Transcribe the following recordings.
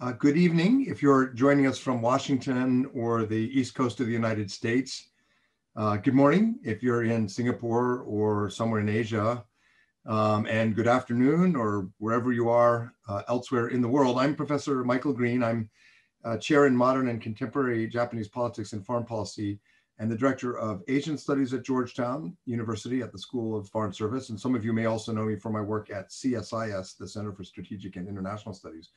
Good evening. If you're joining us from Washington or the East Coast of the United States, good morning if you're in Singapore or somewhere in Asia, and good afternoon or wherever you are elsewhere in the world. I'm Professor Michael Green. I'm Chair in Modern and Contemporary Japanese Politics and Foreign Policy and the Director of Asian Studies at Georgetown University at the School of Foreign Service. And some of you may also know me from my work at CSIS, the Center for Strategic and International Studies.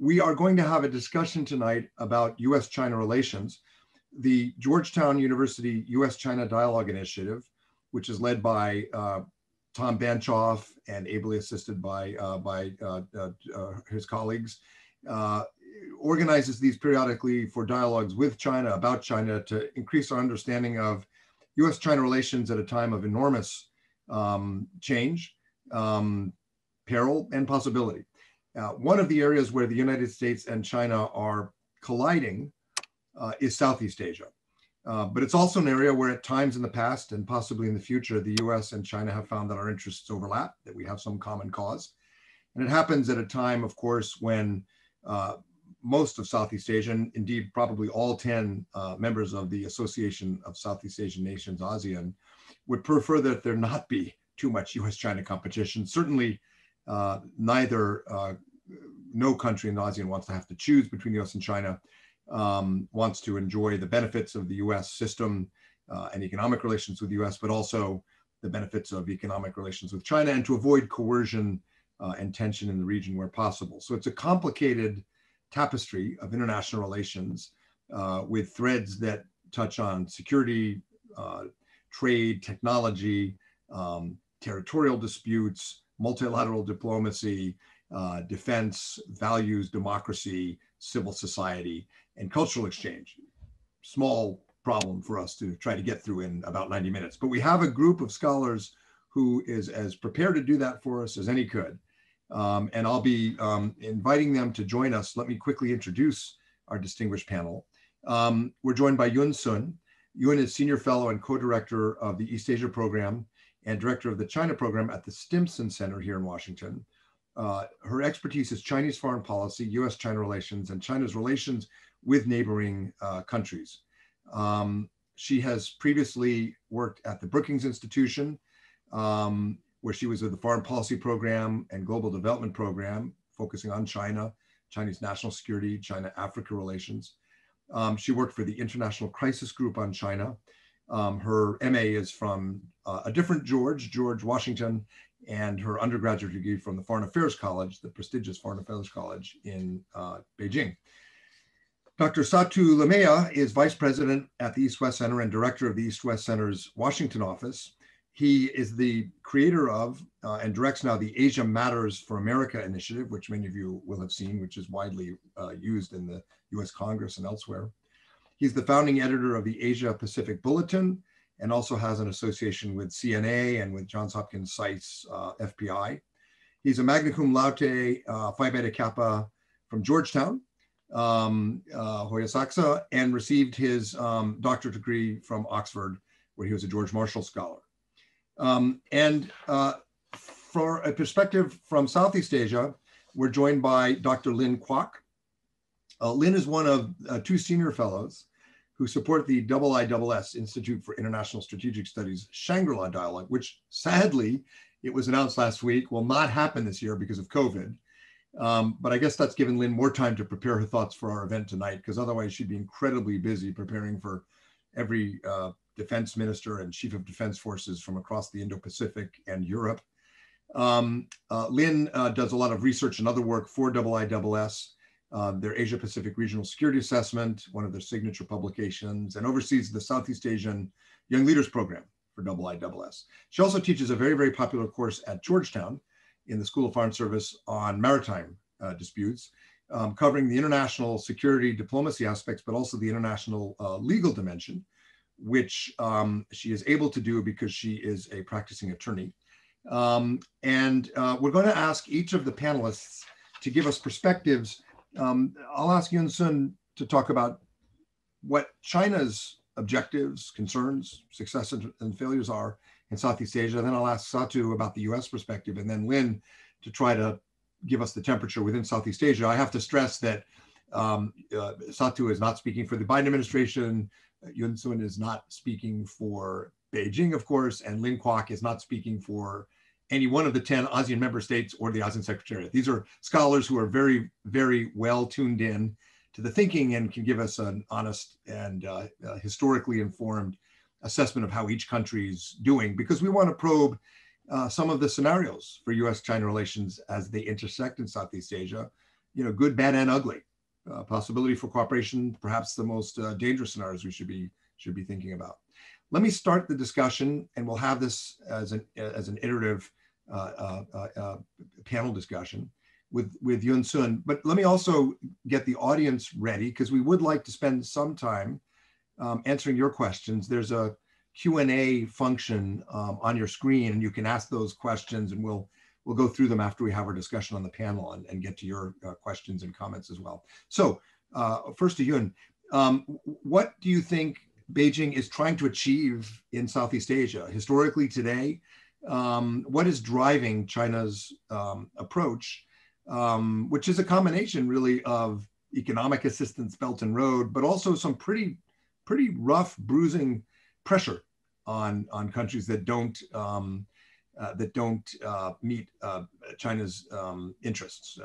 We are going to have a discussion tonight about US-China relations. The Georgetown University US-China Dialogue Initiative, which is led by Tom Banchoff and ably assisted by his colleagues, organizes these periodically for dialogues with China, about China, to increase our understanding of US-China relations at a time of enormous change, peril, and possibility. One of the areas where the United States and China are colliding is Southeast Asia. But it's also an area where at times in the past and possibly in the future, the US and China have found that our interests overlap, that we have some common cause. And it happens at a time, of course, when most of Southeast Asia, and indeed probably all 10 members of the Association of Southeast Asian Nations, ASEAN, would prefer that there not be too much US-China competition. Certainly, no country in ASEAN wants to have to choose between the US and China, wants to enjoy the benefits of the US system and economic relations with the US, but also the benefits of economic relations with China, and to avoid coercion and tension in the region where possible. So it's a complicated tapestry of international relations with threads that touch on security, trade, technology, territorial disputes, multilateral diplomacy, defense, values, democracy, civil society, and cultural exchange. Small problem for us to try to get through in about 90 minutes. But we have a group of scholars who is as prepared to do that for us as any could. And I'll be inviting them to join us. Let me quickly introduce our distinguished panel. We're joined by Yun Sun. Yun is Senior Fellow and Co-Director of the East Asia Program and Director of the China Program at the Stimson Center here in Washington. Her expertise is Chinese foreign policy, US-China relations, and China's relations with neighboring countries. She has previously worked at the Brookings Institution, where she was with the Foreign Policy Program and Global Development Program, focusing on China, Chinese national security, China-Africa relations. She worked for the International Crisis Group on China. Her MA is from a different George Washington, and her undergraduate degree from the Foreign Affairs College, the prestigious Foreign Affairs College in Beijing. Dr. Satu Limaya is Vice President at the East-West Center and Director of the East-West Center's Washington office. He is the creator of and directs now the Asia Matters for America initiative, which many of you will have seen, which is widely used in the US Congress and elsewhere. He's the founding editor of the Asia Pacific Bulletin and also has an association with CNA and with Johns Hopkins SAIS FPI. He's a magna cum laude, Phi Beta Kappa from Georgetown, Hoya Saxa, and received his doctorate degree from Oxford, where he was a George Marshall Scholar. For a perspective from Southeast Asia, we're joined by Dr. Lin Kwok. Lin is one of two senior fellows who support the IISS, Institute for International Strategic Studies, Shangri-La Dialogue, which sadly, it was announced last week, will not happen this year because of COVID. But I guess that's given Lin more time to prepare her thoughts for our event tonight, because otherwise she'd be incredibly busy preparing for every defense minister and chief of defense forces from across the Indo-Pacific and Europe. Lin does a lot of research and other work for IISS, their Asia Pacific Regional Security Assessment, one of their signature publications, and oversees the Southeast Asian Young Leaders Program for IISS. She also teaches a very, very popular course at Georgetown in the School of Foreign Service on maritime disputes, covering the international security diplomacy aspects, but also the international legal dimension, which she is able to do because she is a practicing attorney. We're going to ask each of the panelists to give us perspectives. I'll ask Yun Sun to talk about what China's objectives, concerns, successes, and failures are in Southeast Asia. Then I'll ask Satu about the US perspective, and then Lin to try to give us the temperature within Southeast Asia. I have to stress that Satu is not speaking for the Biden administration. Yun Sun is not speaking for Beijing, of course, and Lin Kwok is not speaking for any one of the 10 ASEAN member states or the ASEAN Secretariat. These are scholars who are very, very well tuned in to the thinking and can give us an honest and historically informed assessment of how each country is doing, because we want to probe some of the scenarios for U.S.-China relations as they intersect in Southeast Asia, good, bad, and ugly. Possibility for cooperation, perhaps the most dangerous scenarios we should be thinking about. Let me start the discussion, and we'll have this as an iterative panel discussion with Yun Sun. But let me also get the audience ready, because we would like to spend some time answering your questions. There's a Q&A function on your screen, and you can ask those questions, and we'll go through them after we have our discussion on the panel and get to your questions and comments as well. So first to Yun, what do you think Beijing is trying to achieve in Southeast Asia historically today? What is driving China's approach, which is a combination really of economic assistance, Belt and Road, but also some pretty rough, bruising pressure on countries that don't meet China's interests.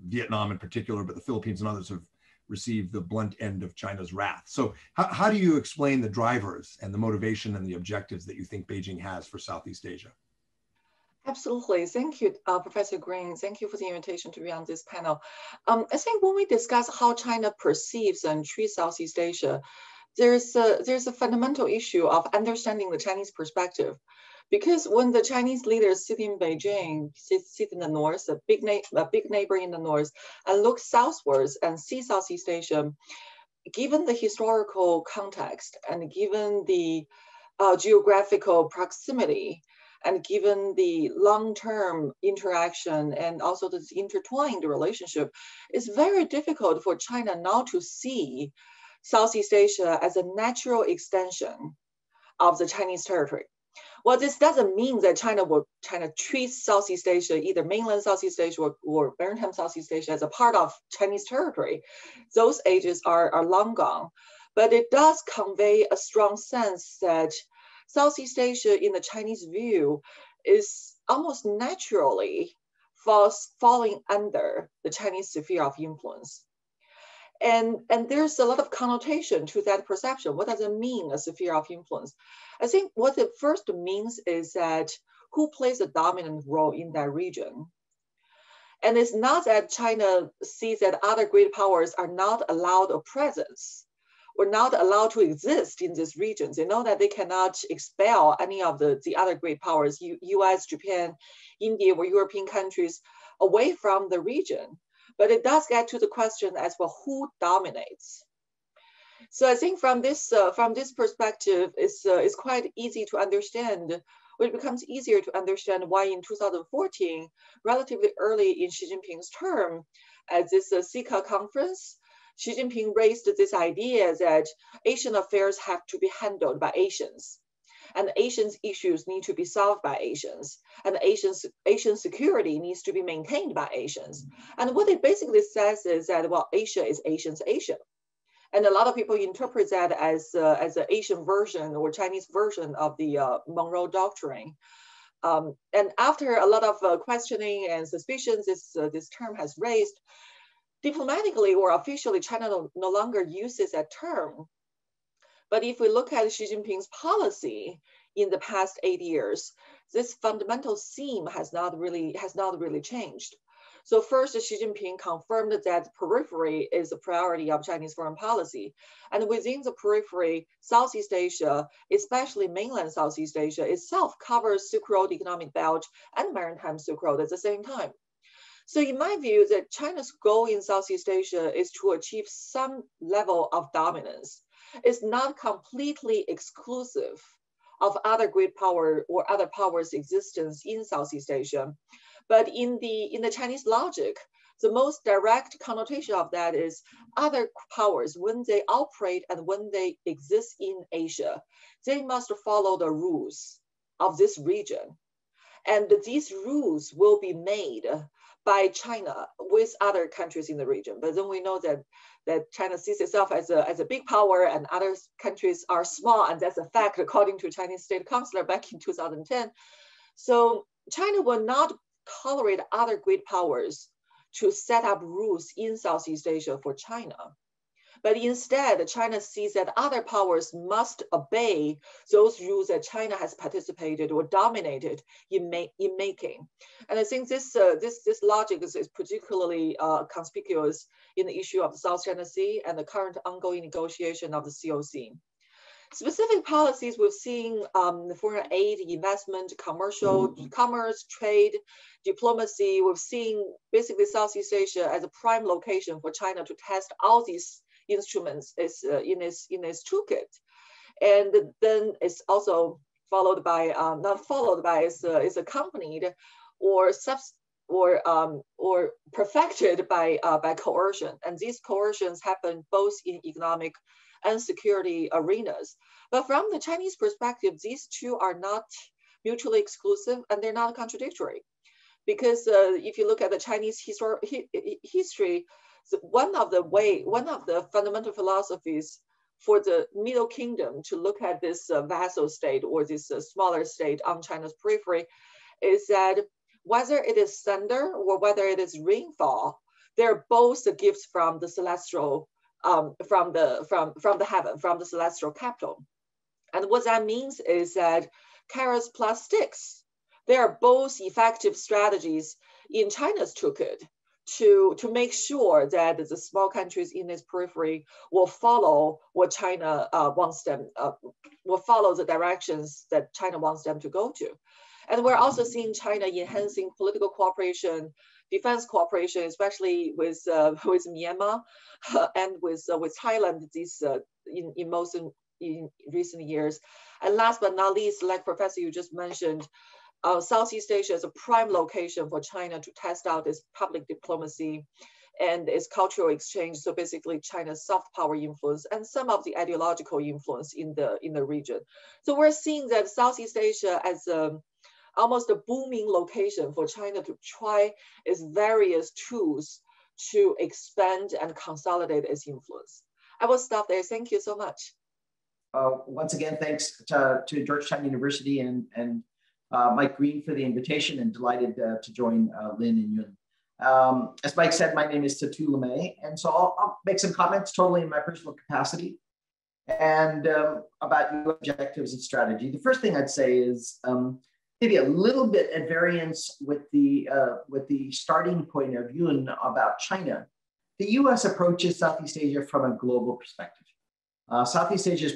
Vietnam in particular, but the Philippines and others have received the blunt end of China's wrath. So how do you explain the drivers and the motivation and the objectives that you think Beijing has for Southeast Asia? Absolutely. Thank you, Professor Green. Thank you for the invitation to be on this panel. I think when we discuss how China perceives and treats Southeast Asia, there's a fundamental issue of understanding the Chinese perspective. Because when the Chinese leaders sit in Beijing, sit in the north, a big neighbor in the north, and look southwards and see Southeast Asia, given the historical context and given the geographical proximity, and given the long-term interaction and also this intertwined relationship, it's very difficult for China now to see Southeast Asia as a natural extension of the Chinese territory. Well, this doesn't mean that China treats Southeast Asia, either mainland Southeast Asia or maritime Southeast Asia, as a part of Chinese territory. Those ages are long gone, but it does convey a strong sense that Southeast Asia, in the Chinese view, is almost naturally falling under the Chinese sphere of influence. And there's a lot of connotation to that perception. What does it mean, a sphere of influence? I think what it first means is that who plays a dominant role in that region? And it's not that China sees that other great powers are not allowed a presence or not allowed to exist in these regions. They know that they cannot expel any of the other great powers, US, Japan, India, or European countries, away from the region. But it does get to the question as well, who dominates? So I think from this perspective, it's quite easy to understand. It becomes easier to understand why in 2014, relatively early in Xi Jinping's term, at this CICA conference, Xi Jinping raised this idea that Asian affairs have to be handled by Asians. And Asians' issues need to be solved by Asians. And Asian security needs to be maintained by Asians. And what it basically says is that, well, Asia is Asians' Asia. And a lot of people interpret that as an Asian version or Chinese version of the Monroe Doctrine. And after a lot of questioning and suspicions this term has raised, diplomatically or officially, China no longer uses that term. But if we look at Xi Jinping's policy in the past 8 years, this fundamental theme has not really changed. So first, Xi Jinping confirmed that periphery is a priority of Chinese foreign policy. And within the periphery, Southeast Asia, especially mainland Southeast Asia itself, covers Silk Road economic belt and maritime Silk Road at the same time. So in my view, that China's goal in Southeast Asia is to achieve some level of dominance. It's not completely exclusive of other great power or other powers' existence in Southeast Asia. But in the Chinese logic, the most direct connotation of that is other powers, when they operate and when they exist in Asia, they must follow the rules of this region. And these rules will be made by China with other countries in the region. But then we know that China sees itself as a big power and other countries are small, and that's a fact according to Chinese State Councilor back in 2010. So China will not tolerate other great powers to set up rules in Southeast Asia for China. But instead, China sees that other powers must obey those rules that China has participated or dominated in making. And I think this logic is particularly conspicuous in the issue of the South China Sea and the current ongoing negotiation of the COC. Specific policies we've seen foreign aid, investment, commerce, trade, diplomacy. We've seen basically Southeast Asia as a prime location for China to test all these instruments in its toolkit, and then it's also followed by is accompanied or perfected by coercion, and these coercions happen both in economic and security arenas. But from the Chinese perspective, these two are not mutually exclusive and they're not contradictory, because if you look at the Chinese history. One of the fundamental philosophies for the Middle Kingdom to look at this vassal state or this smaller state on China's periphery is that whether it is thunder or whether it is rainfall, they're both the gifts from the celestial, from the heaven, from the celestial capital. And what that means is that carrots plus sticks, they are both effective strategies in China's toolkit to make sure that the small countries in its periphery will follow what China wants them, will follow the directions that China wants them to go to. And we're also seeing China enhancing political cooperation, defense cooperation, especially with Myanmar and with Thailand in recent years. And last but not least, like Professor you just mentioned, Southeast Asia is a prime location for China to test out its public diplomacy and its cultural exchange. So basically China's soft power influence and some of the ideological influence in the region. So we're seeing that Southeast Asia as almost a booming location for China to try its various tools to expand and consolidate its influence. I will stop there. Thank you so much. Once again, thanks to Georgetown University and Mike Green for the invitation, and delighted to join Lynn and Yun. As Mike said, my name is Tatu Lemay, and so I'll make some comments totally in my personal capacity and about your objectives and strategy. The first thing I'd say is maybe a little bit at variance with the starting point of Yun about China. The U.S. approaches Southeast Asia from a global perspective. Southeast Asia is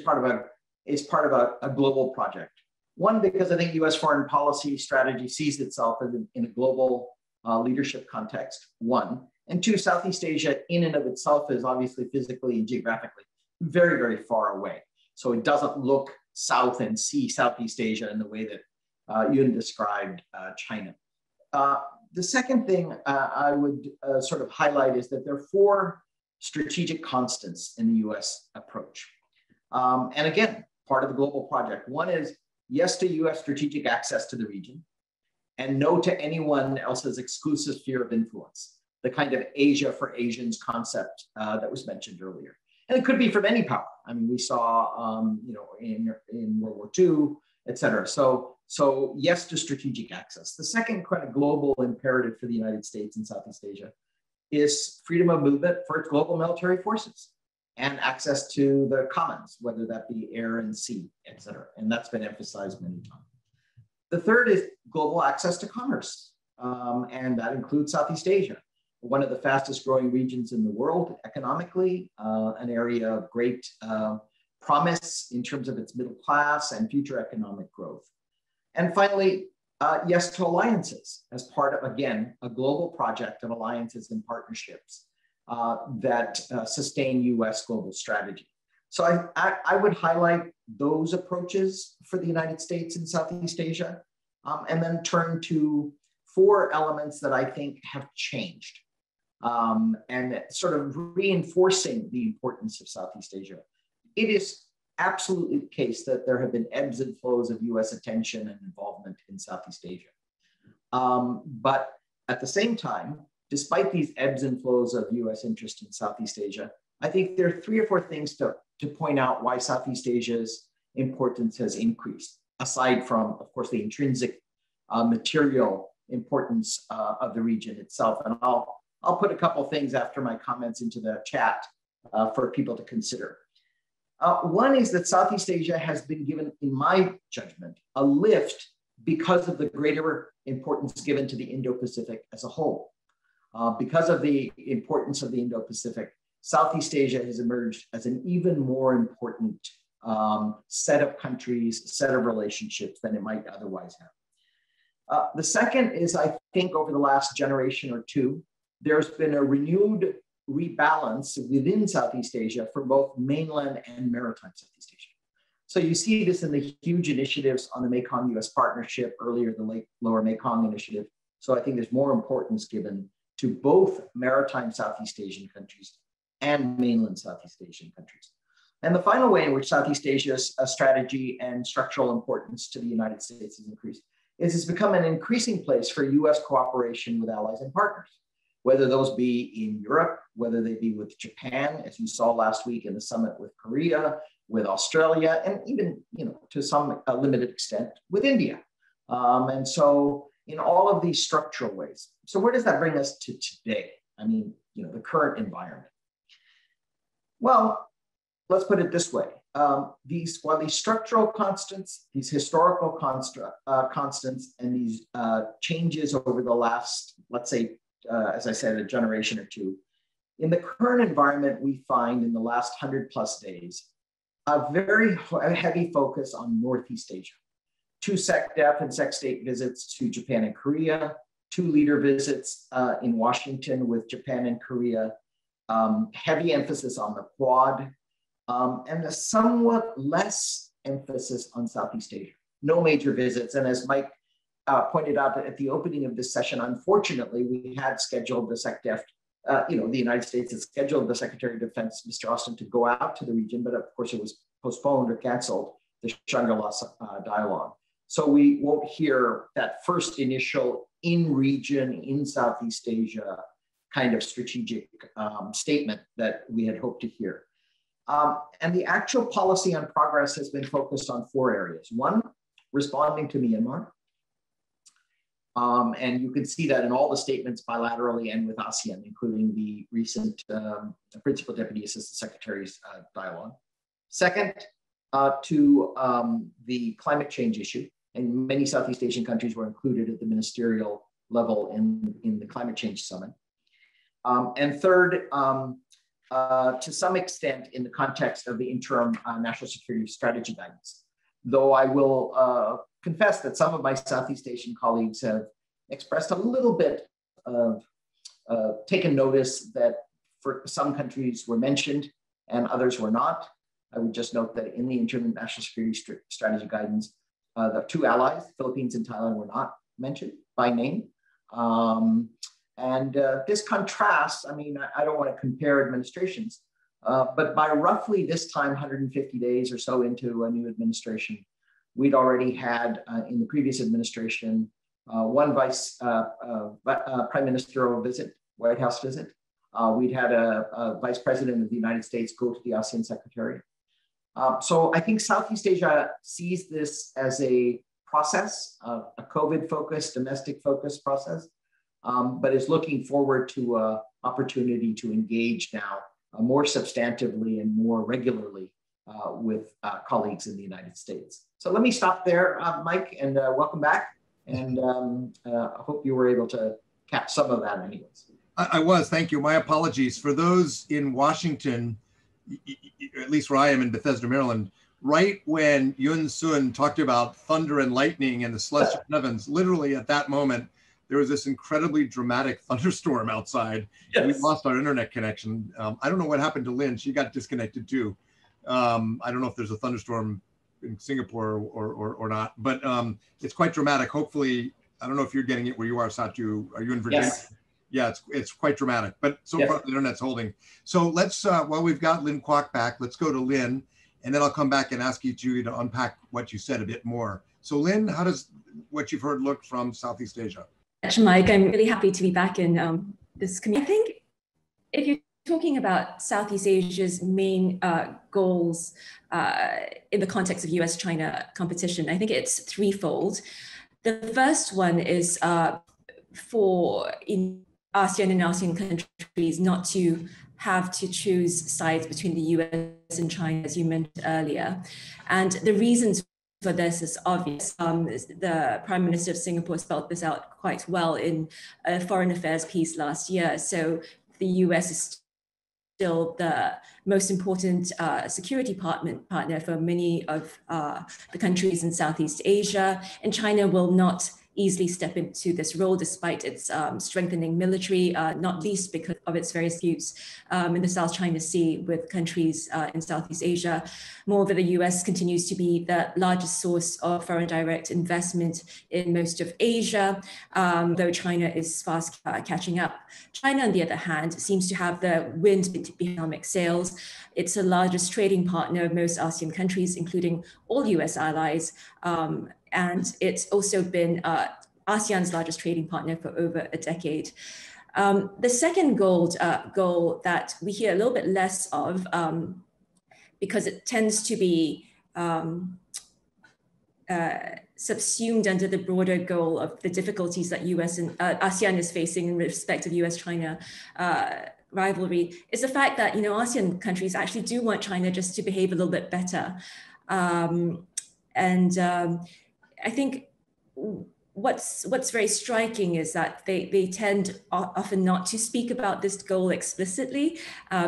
part of a global project. One, because I think U.S. foreign policy strategy sees itself in a global leadership context, one. And two, Southeast Asia in and of itself is obviously physically and geographically very, very far away. So it doesn't look south and see Southeast Asia in the way that Yun described China. The second thing I would sort of highlight is that there are four strategic constants in the U.S. approach. And again, part of the global project. One is yes to U.S. strategic access to the region, and no to anyone else's exclusive sphere of influence, the kind of Asia for Asians concept that was mentioned earlier. And it could be from any power. I mean, we saw, in World War II, et cetera. So yes to strategic access. The second kind of global imperative for the United States and Southeast Asia is freedom of movement for its global military forces and access to the commons, whether that be air and sea, et cetera. And that's been emphasized many times. The third is global access to commerce, and that includes Southeast Asia, one of the fastest growing regions in the world economically, an area of great promise in terms of its middle class and future economic growth. And finally, yes to alliances as part of, again, a global project of alliances and partnerships that sustain US global strategy. So I would highlight those approaches for the United States and Southeast Asia, and then turn to four elements that I think have changed and sort of reinforcing the importance of Southeast Asia. It is absolutely the case that there have been ebbs and flows of US attention and involvement in Southeast Asia. But at the same time, despite these ebbs and flows of US interest in Southeast Asia, I think there are 3 or 4 things to point out why Southeast Asia's importance has increased, aside from, of course, the intrinsic material importance of the region itself. And I'll put a couple things after my comments into the chat for people to consider. One is that Southeast Asia has been given, in my judgment, a lift because of the greater importance given to the Indo-Pacific as a whole. Because of the importance of the Indo-Pacific, Southeast Asia has emerged as an even more important set of countries, set of relationships than it might otherwise have. The second is, I think over the last generation or 2, there's been a renewed rebalance within Southeast Asia for both mainland and maritime Southeast Asia. So you see this in the huge initiatives on the Mekong-US partnership, earlier the Lower Mekong initiative. So I think there's more importance given to both maritime Southeast Asian countries and mainland Southeast Asian countries. And the final way in which Southeast Asia's strategy and structural importance to the United States has increased is it's become an increasing place for US cooperation with allies and partners, whether those be in Europe, whether they be with Japan, as you saw last week in the summit with Korea, with Australia, and even, to some limited extent with India. And so in all of these structural ways. So where does that bring us to today? I mean, the current environment. Well, let's put it this way. While these structural constants, these historical constants, and these changes over the last, let's say, as I said, a generation or 2, in the current environment, we find in the last 100+ days, a very heavy focus on Northeast Asia. 2 SecDef and SecState visits to Japan and Korea, 2 leader visits in Washington with Japan and Korea, heavy emphasis on the Quad, and a somewhat less emphasis on Southeast Asia. No major visits. And as Mike pointed out at the opening of this session, unfortunately, we had scheduled the SecDef, the United States had scheduled the Secretary of Defense, Mr. Austin, to go out to the region, but of course it was postponed or canceled, the Shangri-La dialogue. So we won't hear that first initial in-region, in Southeast Asia kind of strategic statement that we had hoped to hear. And the actual policy on progress has been focused on 4 areas. 1, responding to Myanmar. And you can see that in all the statements bilaterally and with ASEAN, including the recent Principal Deputy Assistant Secretary's dialogue. Second, to the climate change issue. And many Southeast Asian countries were included at the ministerial level in the climate change summit. And third, to some extent in the context of the interim national security strategy guidance. Though I will confess that some of my Southeast Asian colleagues have expressed a little bit of taken notice that for some countries were mentioned and others were not. I would just note that in the interim national security strategy guidance, the 2 allies, Philippines and Thailand, were not mentioned by name. And this contrasts, I mean, I don't want to compare administrations, but by roughly this time, 150 days or so into a new administration, we'd already had in the previous administration, 1 prime ministerial visit, White House visit. We'd had a vice president of the United States go to the ASEAN Secretariat. So I think Southeast Asia sees this as a process, a COVID-focused, domestic-focused process, but is looking forward to an opportunity to engage now more substantively and more regularly with colleagues in the United States. So let me stop there, Mike, and welcome back. And I hope you were able to catch some of that anyways. I was, thank you. My apologies. For those in Washington, at least where I am in Bethesda, Maryland, right when Yoon Sun talked about thunder and lightning and the celestial heavens, literally at that moment, there was this incredibly dramatic thunderstorm outside. Yes. We lost our internet connection. I don't know what happened to Lynn. She got disconnected too. I don't know if there's a thunderstorm in Singapore or not, but it's quite dramatic. Hopefully, I don't know if you're getting it where you are, Satu. Are you in Virginia? Yes. Yeah, it's quite dramatic, but so far the internet's holding. So let's, while we've got Lynn Kwok back, let's go to Lynn, and then I'll come back and ask you to unpack what you said a bit more. So Lynn, how does what you've heard look from Southeast Asia? Mike. I'm really happy to be back in this community. I think if you're talking about Southeast Asia's main goals in the context of US-China competition, I think it's threefold. The first one is for ASEAN and ASEAN countries not to have to choose sides between the US and China, as you mentioned earlier. And the reasons for this is obvious. The Prime Minister of Singapore spelled this out quite well in a foreign affairs piece last year. So the US is still the most important security partner for many of the countries in Southeast Asia, and China will not easily step into this role despite its strengthening military, not least because of its various disputes in the South China Sea with countries in Southeast Asia. Moreover, the US continues to be the largest source of foreign direct investment in most of Asia, though China is fast catching up. China, on the other hand, seems to have the wind behind economic sails. It's the largest trading partner of most ASEAN countries, including all US allies. And it's also been ASEAN's largest trading partner for over a decade. The second goal that we hear a little bit less of, because it tends to be subsumed under the broader goal of the difficulties that US and ASEAN is facing in respect of US-China rivalry, is the fact that ASEAN countries actually do want China just to behave a little bit better. I think what's very striking is that they tend often not to speak about this goal explicitly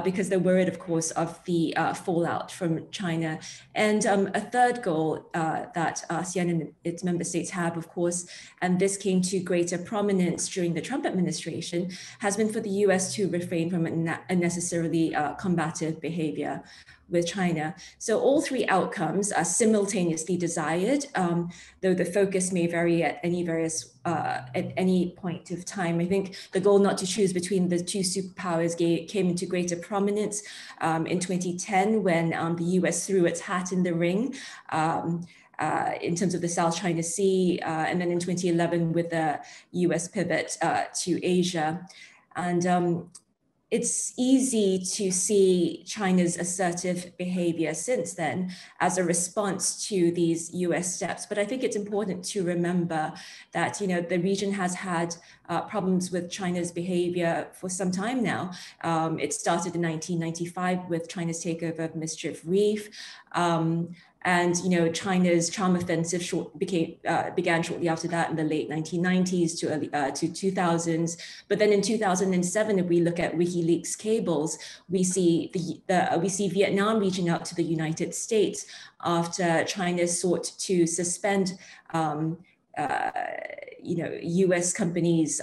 because they're worried, of course, of the fallout from China. And a third goal that ASEAN and its member states have, of course, and this came to greater prominence during the Trump administration, has been for the US to refrain from unnecessarily combative behavior with China. So all three outcomes are simultaneously desired, though the focus may vary at any point of time. I think the goal not to choose between the two superpowers came into greater prominence in 2010 when the US threw its hat in the ring in terms of the South China Sea, and then in 2011 with the US pivot to Asia. And it's easy to see China's assertive behavior since then as a response to these US steps. But I think it's important to remember that the region has had problems with China's behavior for some time now. It started in 1995 with China's takeover of Mischief Reef. And China's charm offensive began shortly after that in the late 1990s to 2000s. But then in 2007, if we look at WikiLeaks cables, we see Vietnam reaching out to the United States after China sought to suspend US companies'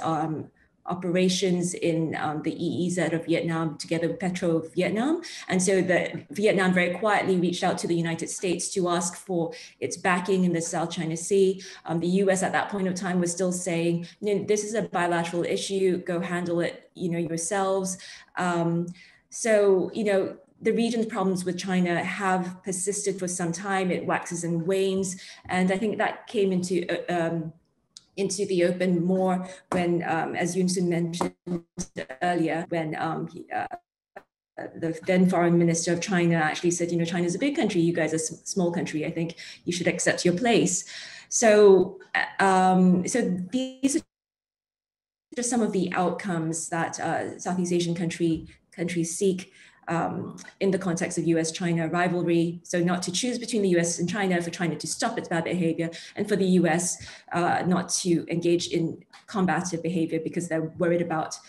operations in the EEZ of Vietnam together with Petro Vietnam. And so Vietnam very quietly reached out to the United States to ask for its backing in the South China Sea. The US at that point of time was still saying, this is a bilateral issue, go handle it yourselves. So the region's problems with China have persisted for some time. It waxes and wanes. And I think that came into the open more when, as Yoon Soon mentioned earlier, when the then foreign minister of China actually said, China's a big country, you guys are a small country, I think you should accept your place. So, so these are just some of the outcomes that Southeast Asian countries seek in the context of US-China rivalry. So not to choose between the US and China, for China to stop its bad behavior, and for the US not to engage in combative behavior because they're worried about,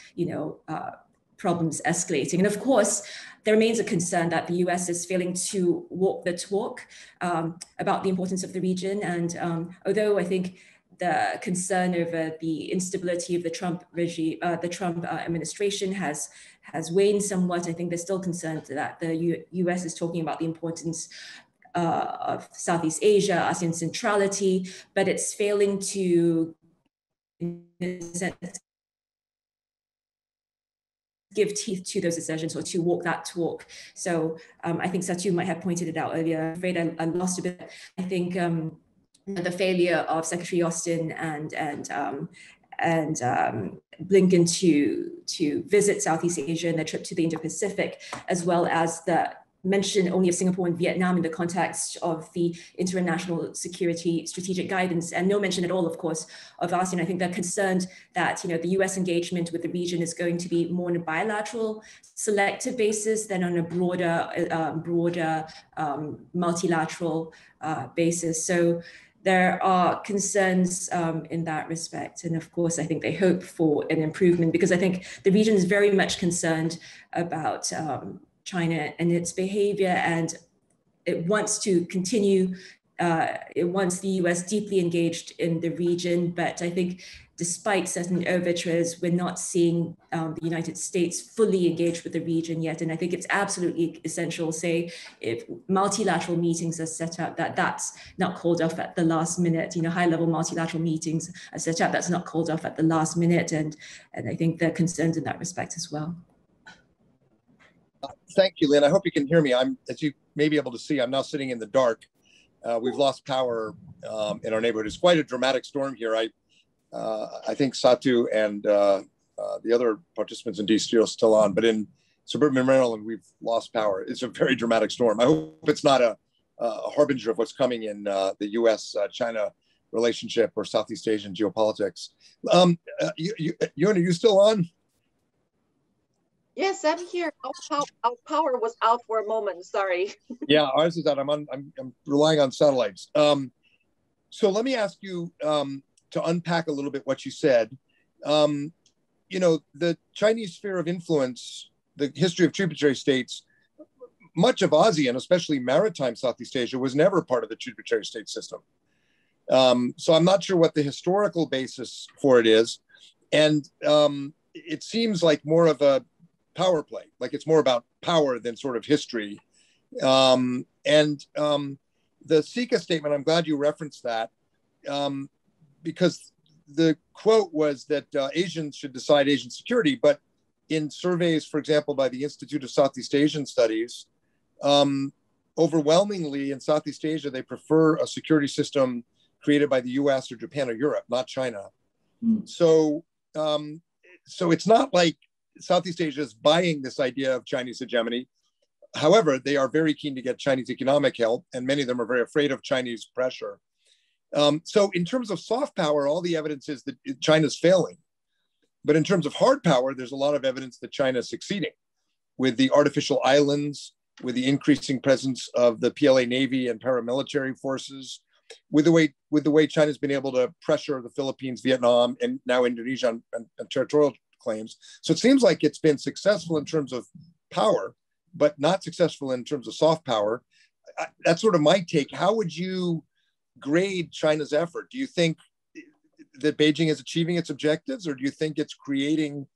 problems escalating. And of course, there remains a concern that the US is failing to walk the talk about the importance of the region. And although I think the concern over the instability of the Trump regime, the Trump administration has waned somewhat, I think there's still concern that the US is talking about the importance of Southeast Asia, ASEAN centrality, but it's failing to, in a sense, give teeth to those assertions or to walk that talk. So I think Satu might have pointed it out earlier. I'm afraid I lost a bit. I think the failure of Secretary Austin and Blinken to visit Southeast Asia and their trip to the Indo-Pacific, as well as the mention only of Singapore and Vietnam in the context of the international security strategic guidance, and no mention at all, of course, of ASEAN. I think they're concerned that the US engagement with the region is going to be more on a bilateral, selective basis than on a broader multilateral basis. So there are concerns in that respect. And of course, I think they hope for an improvement, because I think the region is very much concerned about China and its behavior, and it wants to continue. It wants the US deeply engaged in the region, but I think despite certain overtures, we're not seeing the United States fully engaged with the region yet. And I think it's absolutely essential, say, if multilateral meetings are set up, that's not called off at the last minute. High-level multilateral meetings are set up, that's not called off at the last minute. And I think they're concerned in that respect as well. Thank you, Lynn. I hope you can hear me. As you may be able to see, I'm now sitting in the dark. We've lost power in our neighborhood. It's quite a dramatic storm here. I think Satu and the other participants in DC are still on, but in suburban Maryland, we've lost power. It's a very dramatic storm. I hope it's not a harbinger of what's coming in the US-China relationship or Southeast Asian geopolitics. Yun, are you still on? Yes, I'm here. Our power was out for a moment. Sorry. Yeah, ours is out. I'm relying on satellites. So let me ask you to unpack a little bit what you said. The Chinese sphere of influence, the history of tributary states, much of ASEAN, especially maritime Southeast Asia, was never part of the tributary state system. So I'm not sure what the historical basis for it is. And it seems like more of a power play, like it's more about power than sort of history. The Sika statement, I'm glad you referenced that, because the quote was that Asians should decide Asian security, but in surveys, for example, by the Institute of Southeast Asian Studies, overwhelmingly in Southeast Asia, they prefer a security system created by the US or Japan or Europe, not China. So it's not like Southeast Asia is buying this idea of Chinese hegemony. However, they are very keen to get Chinese economic help, and many of them are very afraid of Chinese pressure. So in terms of soft power, all the evidence is that China's failing. But in terms of hard power, there's a lot of evidence that China is succeeding with the artificial islands, with the increasing presence of the PLA Navy and paramilitary forces, with the way China's been able to pressure the Philippines, Vietnam, and now Indonesia on territorial claims. So it seems like it's been successful in terms of power, but not successful in terms of soft power. That's sort of my take. How would you grade China's effort? Do you think that Beijing is achieving its objectives, or do you think it's creating,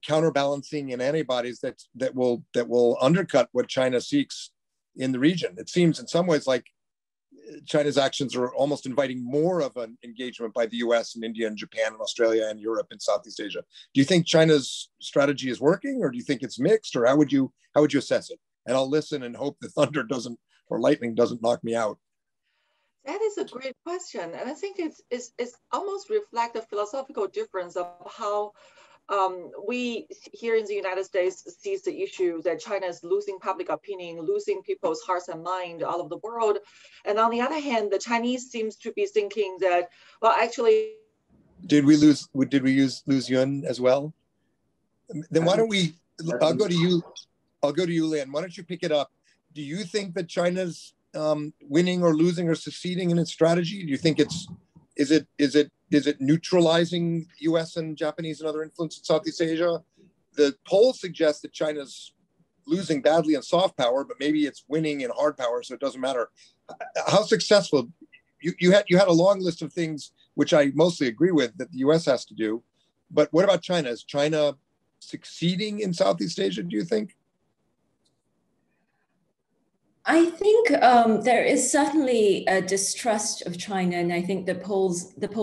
counterbalancing and antibodies that will undercut what China seeks in the region? It seems in some ways like China's actions are almost inviting more of an engagement by the US and India and Japan and Australia and Europe and Southeast Asia. Do you think China's strategy is working, or do you think it's mixed, or how would you assess it? And I'll listen and hope the thunder or lightning doesn't knock me out. That is a great question. And I think it's almost reflect the philosophical difference of how we here in the United States sees the issue that China is losing public opinion, losing people's hearts and mind all over the world. And on the other hand, the Chinese seems to be thinking that, well, actually. Did we lose Yun as well? Then why don't we, I'll go to you, Lynn. Why don't you pick it up? Do you think that China's winning or losing or succeeding in its strategy? Do you think is it neutralizing US and Japanese and other influence in Southeast Asia? The polls suggest that China's losing badly in soft power, but maybe it's winning in hard power, so it doesn't matter. How successful? You had a long list of things which I mostly agree with that the US has to do, but what about China? Is China succeeding in Southeast Asia, do you think? I think there is certainly a distrust of China, and I think the poll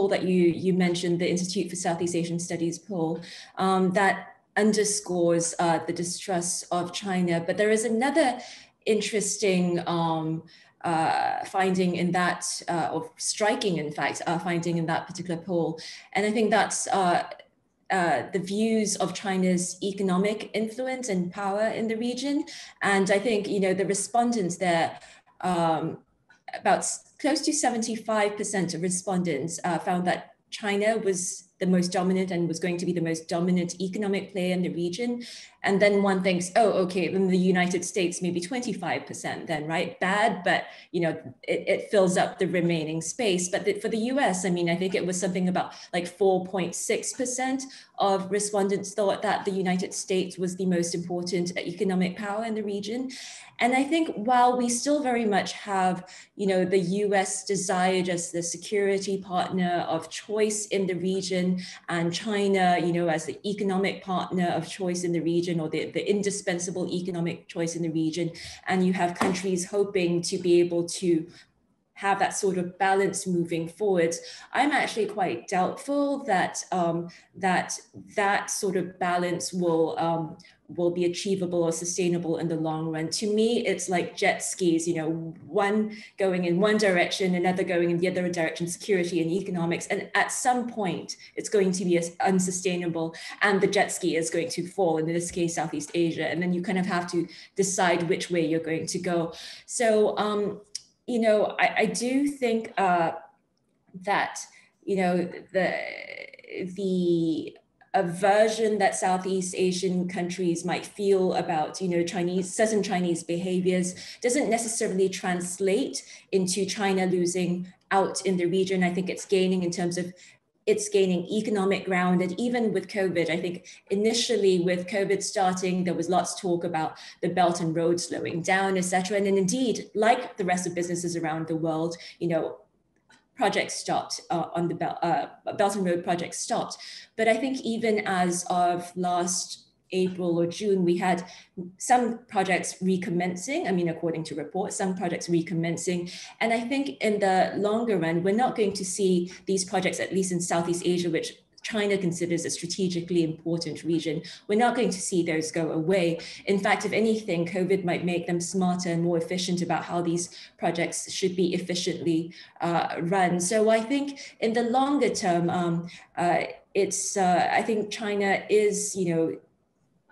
that you mentioned, the Institute for Southeast Asian Studies poll, that underscores the distrust of China. But there is another interesting finding in that, or striking, in fact, finding in that particular poll. And I think that's the views of China's economic influence and power in the region. And I think, you know, the respondents there, about close to 75% of respondents found that China was the most dominant and was going to be the most dominant economic player in the region. And then one thinks, oh, okay, then the United States, maybe 25% then, right? Bad, but you know, it fills up the remaining space. But for the US, I mean, I think it was something about like 4.6% of respondents thought that the United States was the most important economic power in the region. And I think while we still very much have, you know, the US desired as the security partner of choice in the region, and China, you know, as the economic partner of choice in the region, or the indispensable economic choice in the region, and you have countries hoping to be able to have that sort of balance moving forward, I'm actually quite doubtful that that sort of balance will be achievable or sustainable in the long run. To me, it's like jet skis, you know, one going in one direction, another going in the other direction, security and economics. And at some point, it's going to be unsustainable and the jet ski is going to fall, in this case, Southeast Asia. And then you kind of have to decide which way you're going to go. So, you know, I do think that, you know, the aversion that Southeast Asian countries might feel about, you know, certain Chinese behaviors doesn't necessarily translate into China losing out in the region. I think it's gaining in terms of it's gaining economic ground. And even with COVID, I think initially with COVID starting, there was lots of talk about the Belt and Road slowing down, et cetera. And then indeed, like the rest of businesses around the world, you know, projects stopped on the Belt and Road projects stopped. But I think even as of last April or June, we had some projects recommencing. I mean, according to reports, some projects recommencing. And I think in the longer run, we're not going to see these projects, at least in Southeast Asia, which China considers a strategically important region. We're not going to see those go away. In fact, if anything, COVID might make them smarter and more efficient about how these projects should be efficiently run. So I think in the longer term, I think China is, you know,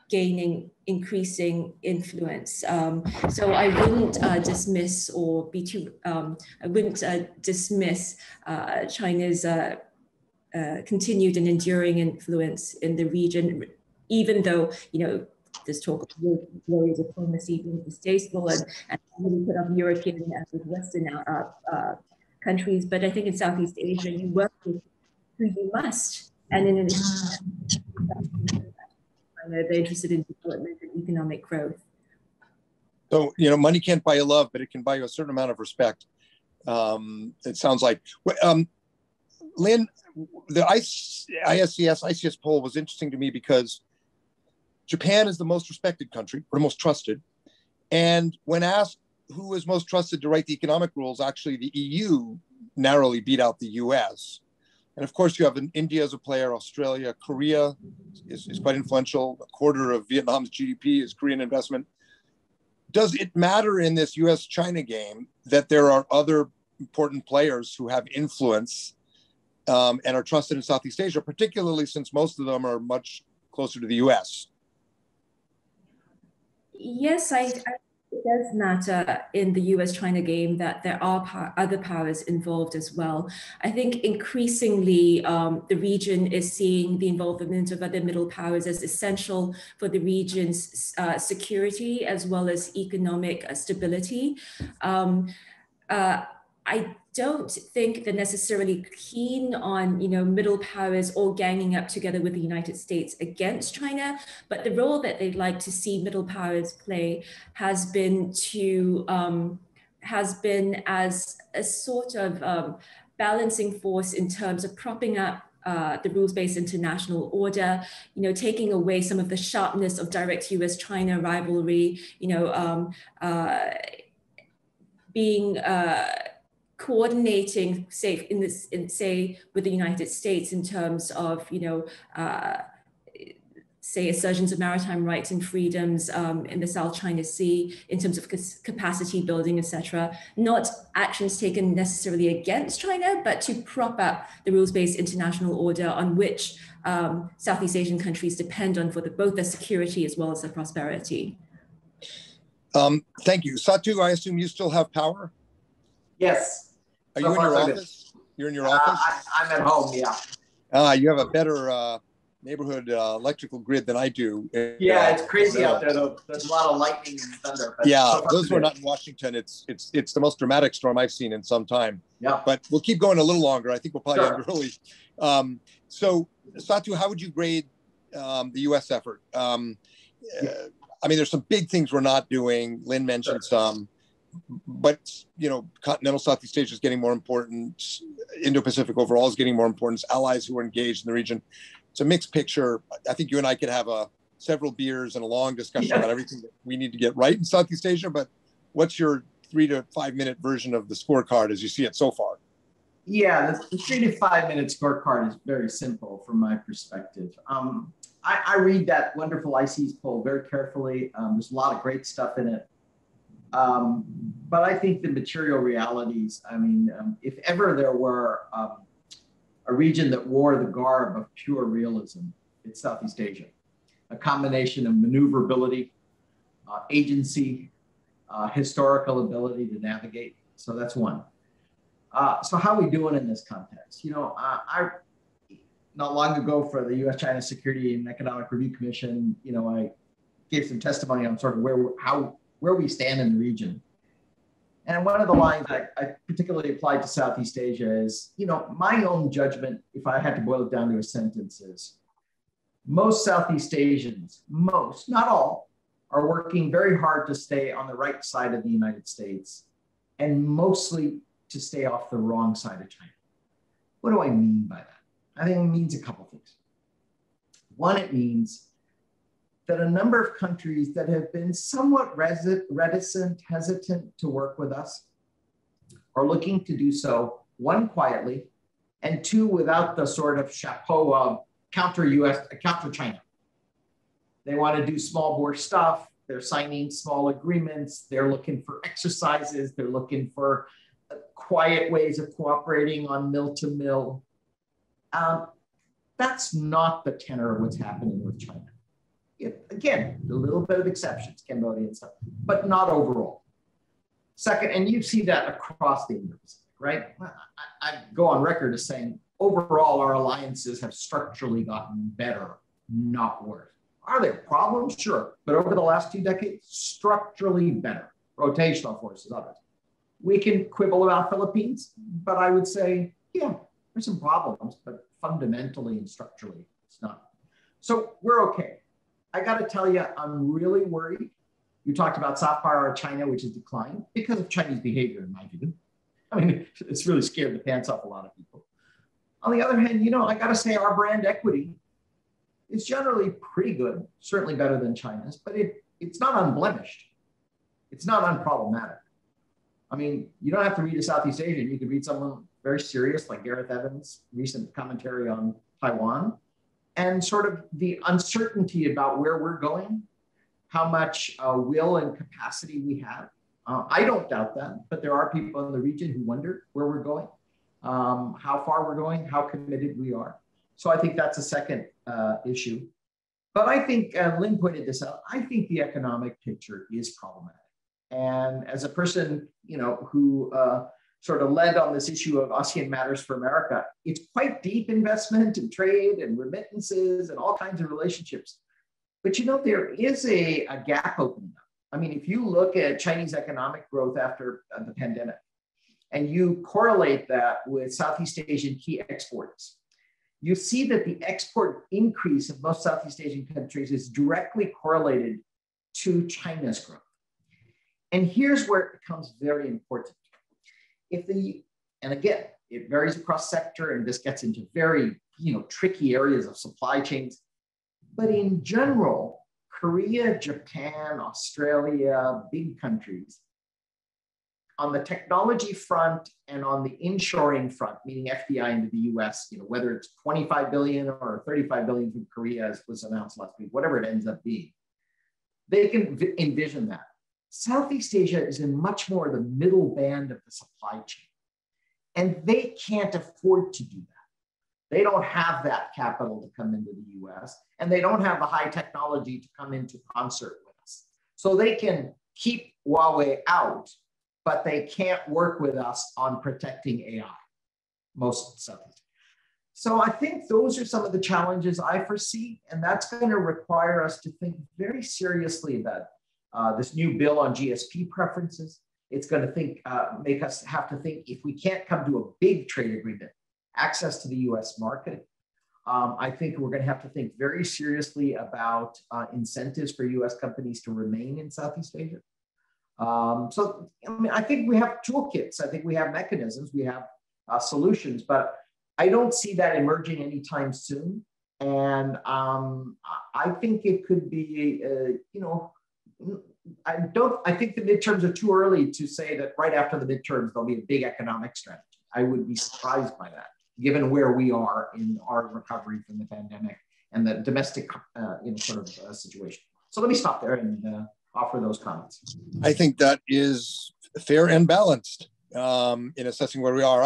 gaining increasing influence. So I wouldn't dismiss or be too, I wouldn't dismiss China's continued and enduring influence in the region, even though, you know, there's talk of warrior diplomacy being distasteful and really put up European and Western countries. But I think in Southeast Asia, you work with who you must. And in they're interested in development and economic growth. So, you know, money can't buy you love, but it can buy you a certain amount of respect. It sounds like. Lynn, the ISCS poll was interesting to me because Japan is the most respected country, or most trusted. And when asked who is most trusted to write the economic rules, actually the EU narrowly beat out the US. And of course, you have India as a player, Australia, Korea is quite influential. A quarter of Vietnam's GDP is Korean investment. Does it matter in this US-China game that there are other important players who have influence and are trusted in Southeast Asia, particularly since most of them are much closer to the US? Yes, it does matter in the US-China game that there are other powers involved as well. I think increasingly the region is seeing the involvement of other middle powers as essential for the region's security as well as economic stability. I don't think they're necessarily keen on, you know, middle powers all ganging up together with the United States against China, but the role that they'd like to see middle powers play has been as a sort of balancing force in terms of propping up the rules-based international order, you know, taking away some of the sharpness of direct US-China rivalry, you know, being coordinating, say, say with the United States in terms of, you know, say, assertions of maritime rights and freedoms in the South China Sea in terms of capacity building, etc. Not actions taken necessarily against China, but to prop up the rules-based international order on which Southeast Asian countries depend on for both their security as well as their prosperity. Thank you. Satu, I assume you still have power? Yes. Are you in your office? You're in your office? I'm at home, yeah. You have a better neighborhood electrical grid than I do. Yeah, it's crazy out there though. There's a lot of lightning and thunder. Yeah, those who are not in Washington, it's the most dramatic storm I've seen in some time. Yeah. But we'll keep going a little longer. I think we'll probably end early. So Satu, how would you grade the U.S. effort? I mean, there's some big things we're not doing. Lynn mentioned some, but continental Southeast Asia is getting more important. Indo-Pacific overall is getting more important. Allies who are engaged in the region. It's a mixed picture. I think you and I could have several beers and a long discussion about everything that we need to get right in Southeast Asia. But what's your 3 to 5 minute version of the scorecard as you see it so far? Yeah, the 3 to 5 minute scorecard is very simple from my perspective. I read that wonderful ICES poll very carefully. There's a lot of great stuff in it. But I think the material realities, if ever there were a region that wore the garb of pure realism, it's Southeast Asia. A combination of maneuverability, agency, historical ability to navigate. So that's one. So how are we doing in this context? I not long ago for the U.S.-China Security and Economic Review Commission, I gave some testimony on sort of where we stand in the region. And one of the lines I particularly applied to Southeast Asia is, my own judgment, if I had to boil it down to a sentence, is most Southeast Asians, not all, are working very hard to stay on the right side of the United States and mostly to stay off the wrong side of China. What do I mean by that? I think it means a couple things. One, it means that a number of countries that have been somewhat reticent, hesitant to work with us are looking to do so, one, quietly, and two, without the sort of chapeau of counter China. They want to do small bore stuff. They're signing small agreements. They're looking for exercises. They're looking for quiet ways of cooperating on mill to mill. That's not the tenor of what's happening with China. Again, a little bit of exceptions, Cambodia and stuff, but not overall. Second, and you see that across the Indo-Pacific, right? I go on record as saying, overall, our alliances have structurally gotten better, not worse. Are there problems? Sure. But over the last 2 decades, structurally better. Rotational forces, others. We can quibble about Philippines, but I would say, yeah, there's some problems, but fundamentally and structurally, it's not. So we're okay. I got to tell you, I'm really worried. You talked about soft power of China, which has declined because of Chinese behavior, in my view. It's really scared the pants off a lot of people. On the other hand, I got to say our brand equity is generally pretty good, certainly better than China's, but it's not unblemished. It's not unproblematic. You don't have to read a Southeast Asian. You could read someone very serious like Gareth Evans' recent commentary on Taiwan, and sort of the uncertainty about where we're going, how much will and capacity we have. I don't doubt that, but there are people in the region who wonder where we're going, how far we're going, how committed we are. So I think that's a second issue. But I think, Lynn pointed this out, I think the economic picture is problematic. And as a person, who sort of led on this issue of ASEAN Matters for America, it's quite deep investment and trade and remittances and all kinds of relationships. But there is a gap opening up. If you look at Chinese economic growth after the pandemic, and you correlate that with Southeast Asian key exports, you see that the export increase of most Southeast Asian countries is directly correlated to China's growth. And here's where it becomes very important. And again, it varies across sector, and this gets into very, tricky areas of supply chains. But in general, Korea, Japan, Australia, big countries, on the technology front and on the inshoring front, meaning FDI into the US, whether it's 25 billion or 35 billion from Korea, as was announced last week, whatever it ends up being, they can envision that. Southeast Asia is in much more the middle band of the supply chain. And they can't afford to do that. They don't have that capital to come into the US, and they don't have the high technology to come into concert with us. So they can keep Huawei out, but they can't work with us on protecting AI, most Southeast. So I think those are some of the challenges I foresee, and that's going to require us to think very seriously about this new bill on GSP preferences. It's going to make us have to think, if we can't come to a big trade agreement, access to the US market, I think we're going to have to think very seriously about incentives for US companies to remain in Southeast Asia. So, I think we have toolkits. I think we have mechanisms, we have solutions, but I don't see that emerging anytime soon. And I think it could be, I think the midterms are too early to say that right after the midterms, there'll be a big economic strategy. I would be surprised by that, given where we are in our recovery from the pandemic and the domestic situation. So let me stop there and offer those comments. I think that is fair and balanced in assessing where we are.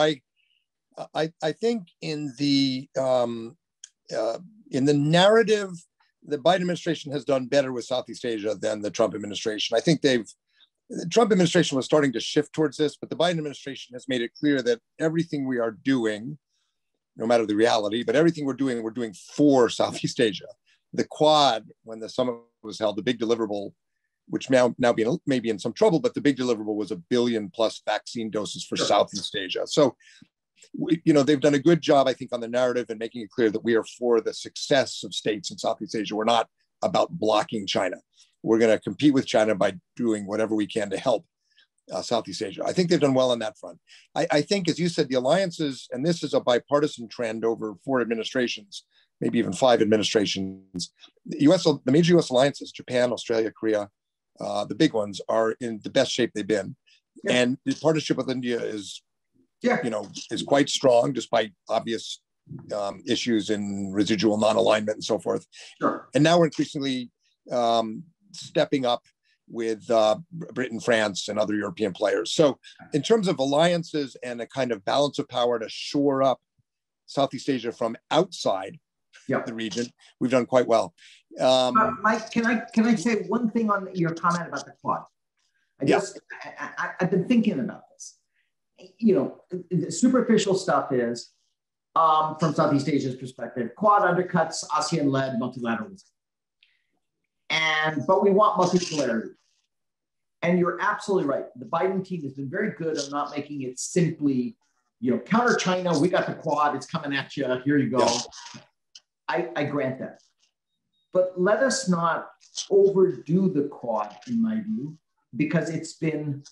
I think in the narrative, the Biden administration has done better with Southeast Asia than the Trump administration. I think the Trump administration was starting to shift towards this, but the Biden administration has made it clear that everything we are doing, no matter the reality, but everything we're doing for Southeast Asia. The Quad, when the summit was held, the big deliverable, which now may be in some trouble, but the big deliverable was 1 billion plus vaccine doses for Southeast Asia. So, they've done a good job, I think, on the narrative and making it clear that we are for the success of states in Southeast Asia. We're not about blocking China. We're going to compete with China by doing whatever we can to help Southeast Asia. I think they've done well on that front. I think, as you said, the alliances, and this is a bipartisan trend over 4 administrations, maybe even 5 administrations. The major US alliances, Japan, Australia, Korea, the big ones, are in the best shape they've been. Yeah. And the partnership with India is quite strong, despite obvious issues in residual non-alignment and so forth. Sure. And now we're increasingly stepping up with Britain, France, and other European players. So in terms of alliances and a kind of balance of power to shore up Southeast Asia from outside the region, we've done quite well. Mike, can I say one thing on your comment about the Quad? I've been thinking about this. The superficial stuff is, from Southeast Asia's perspective, Quad undercuts ASEAN-led multilateralism. But we want multipolarity. And you're absolutely right. The Biden team has been very good at not making it simply, counter China, we got the Quad, it's coming at you, here you go. Yeah. I grant that. But let us not overdo the Quad, in my view, because it's been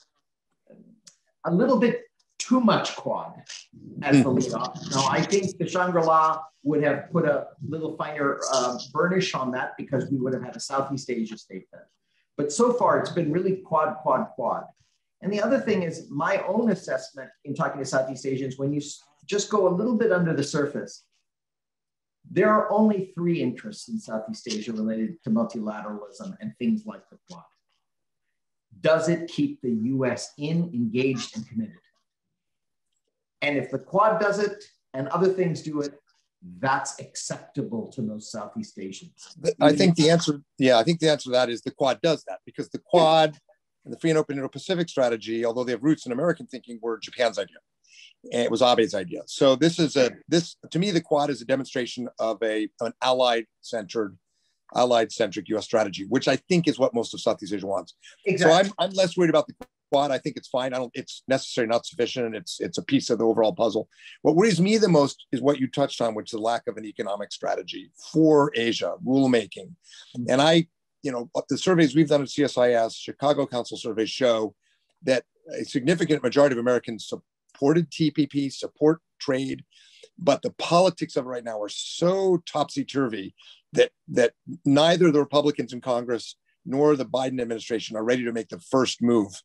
a little bit too much Quad as the lead off. Now, I think the Shangri-La would have put a little finer burnish on that, because we would have had a Southeast Asia statement. But so far, it's been really Quad, Quad, Quad. And the other thing is, my own assessment in talking to Southeast Asians, when you just go a little bit under the surface, there are only 3 interests in Southeast Asia related to multilateralism and things like the Quad. Does it keep the US engaged and committed? And if the Quad does it and other things do it, that's acceptable to most Southeast Asians. I think the answer to that is the Quad does that, because the Quad and the Free and Open Indo-Pacific strategy, although they have roots in American thinking, were Japan's idea. And it was Abe's idea. So to me, the Quad is a demonstration of an allied-centric US strategy, which I think is what most of Southeast Asia wants. Exactly. So I'm less worried about the Quad. I think it's fine. It's necessary, not sufficient. It's a piece of the overall puzzle. What worries me the most is what you touched on, which is the lack of an economic strategy for Asia, rulemaking. And the surveys we've done at CSIS, Chicago Council surveys show that a significant majority of Americans supported TPP, support trade, but the politics of it right now are so topsy-turvy that neither the Republicans in Congress nor the Biden administration are ready to make the first move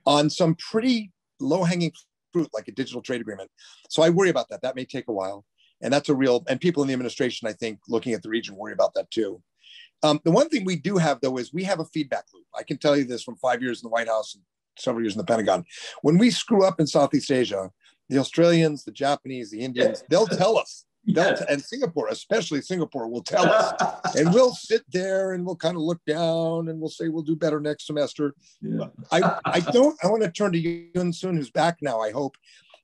on some pretty low-hanging fruit, like a digital trade agreement. So I worry about that. That may take a while. And that's a real, and people in the administration, I think, looking at the region, worry about that too. The one thing we do have, though, is we have a feedback loop. I can tell you this from 5 years in the White House and several years in the Pentagon. When we screw up in Southeast Asia, the Australians, the Japanese, the Indians, they'll tell us. And Singapore, especially Singapore, will tell us. And we'll sit there and we'll kind of look down and we'll say we'll do better next semester. Yeah. I want to turn to Yun Sun, who's back now, I hope.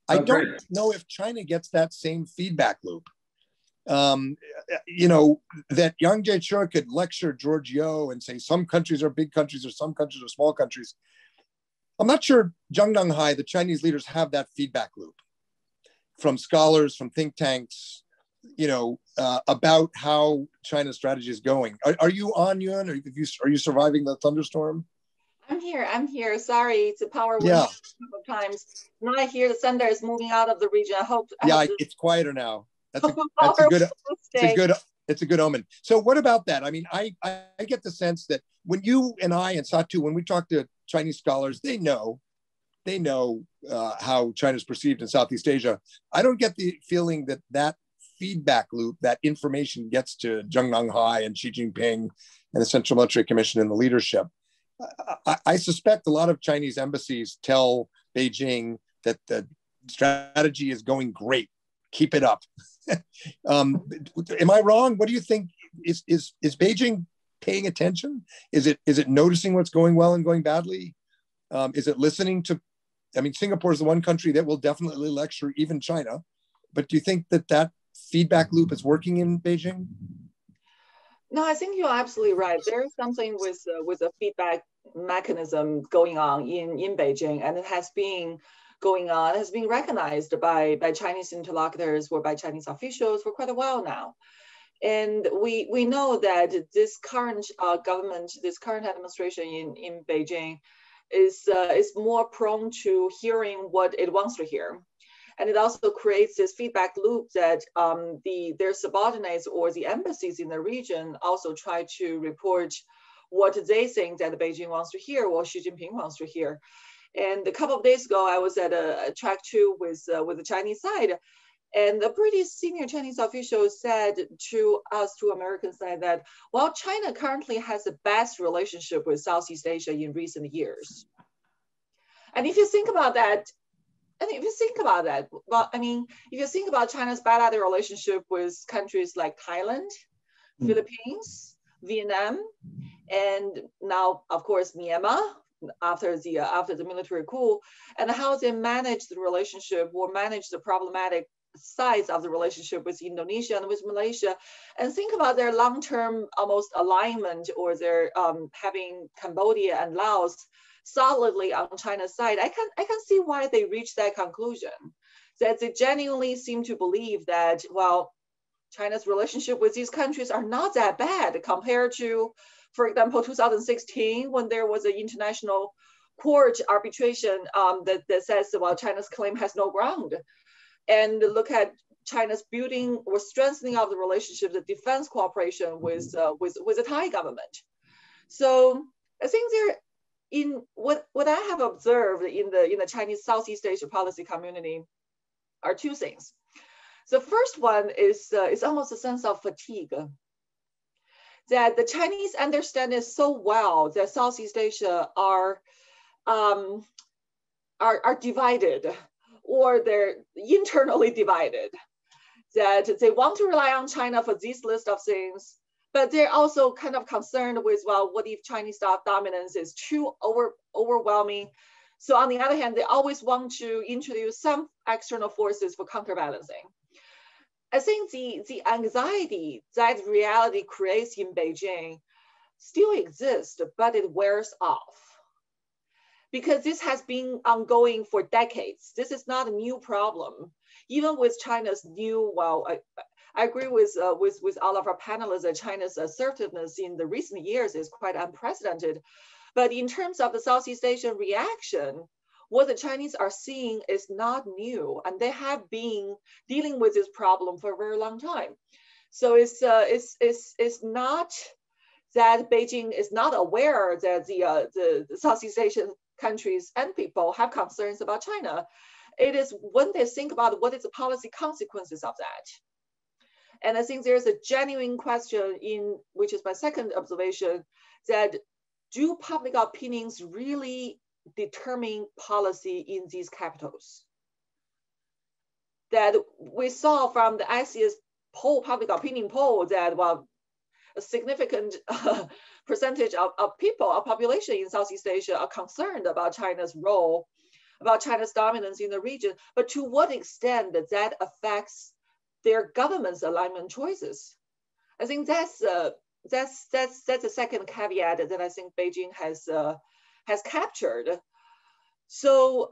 I don't know if China gets that same feedback loop. You know, that Yang Jiechi could lecture George Yeo and say some countries are big countries or some countries are small countries. I'm not sure Zhang Nanghai, the Chinese leaders, have that feedback loop from scholars, from think tanks, you know, about how China's strategy is going. Are you on, Yun? Are you surviving the thunderstorm? I'm here. Sorry, it's a power went a couple of times. Now I hear the sender is moving out of the region. I hope. It's quieter now. That's a good omen. So what about that? I mean, I get the sense that when you and I and Satu, when we talk to Chinese scholars, they know how China's perceived in Southeast Asia. I don't get the feeling that feedback loop, that information gets to Zhang Nanghai and Xi Jinping and the Central Military Commission and the leadership. I suspect a lot of Chinese embassies tell Beijing that the strategy is going great. Keep it up. Am I wrong? What do you think? Is Beijing paying attention? Is it noticing what's going well and going badly? Is it listening to? I mean, Singapore is the one country that will definitely lecture even China. But do you think that feedback loop is working in Beijing? No, I think you're absolutely right. There is something with a feedback mechanism going on in Beijing, and it has been going on, has been recognized by Chinese interlocutors or by Chinese officials for quite a while now. And we know that this current government, this current administration in Beijing is more prone to hearing what it wants to hear. And it also creates this feedback loop that their subordinates or the embassies in the region also try to report what they think that Beijing wants to hear or Xi Jinping wants to hear. And a couple of days ago, I was at a track 2 with the Chinese side, and a pretty senior Chinese official said to us, to American side, that while China currently has the best relationship with Southeast Asia in recent years. And if you think about that, well, I mean, if you think about China's bilateral relationship with countries like Thailand, Philippines, Vietnam, and now, of course, Myanmar, after the military coup, and how they manage the relationship or manage the problematic sides of the relationship with Indonesia and with Malaysia, and think about their long-term almost alignment or their having Cambodia and Laos solidly on China's side, I can see why they reached that conclusion, that they genuinely seem to believe that, well, China's relationship with these countries are not that bad compared to, for example, 2016, when there was an international court arbitration that says, well, China's claim has no ground. And look at China's building or strengthening of the relationship, the defense cooperation with the Thai government. So I think in what I have observed in the Chinese Southeast Asia policy community are two things. The first one is almost a sense of fatigue, that the Chinese understand it so well that Southeast Asia are divided, or they're internally divided, that they want to rely on China for this list of things, but they're also kind of concerned with, well, what if Chinese dominance is too overwhelming? So on the other hand, they always want to introduce some external forces for counterbalancing. I think the anxiety that reality creates in Beijing still exists, but it wears off. Because this has been ongoing for decades. This is not a new problem. Even with China's new, well, I agree with all of our panelists that China's assertiveness in the recent years is quite unprecedented. But in terms of the Southeast Asian reaction, what the Chinese are seeing is not new, and they have been dealing with this problem for a very long time. So it's not that Beijing is not aware that the Southeast Asian countries and people have concerns about China. It is when they think about what is the policy consequences of that. And I think there's a genuine question which is my second observation, that do public opinions really determine policy in these capitals? That we saw from the ICS poll, public opinion poll, that a significant percentage of people, of population in Southeast Asia are concerned about China's role, about China's dominance in the region. But to what extent that affects their government's alignment choices? I think that's a second caveat that I think Beijing has captured. So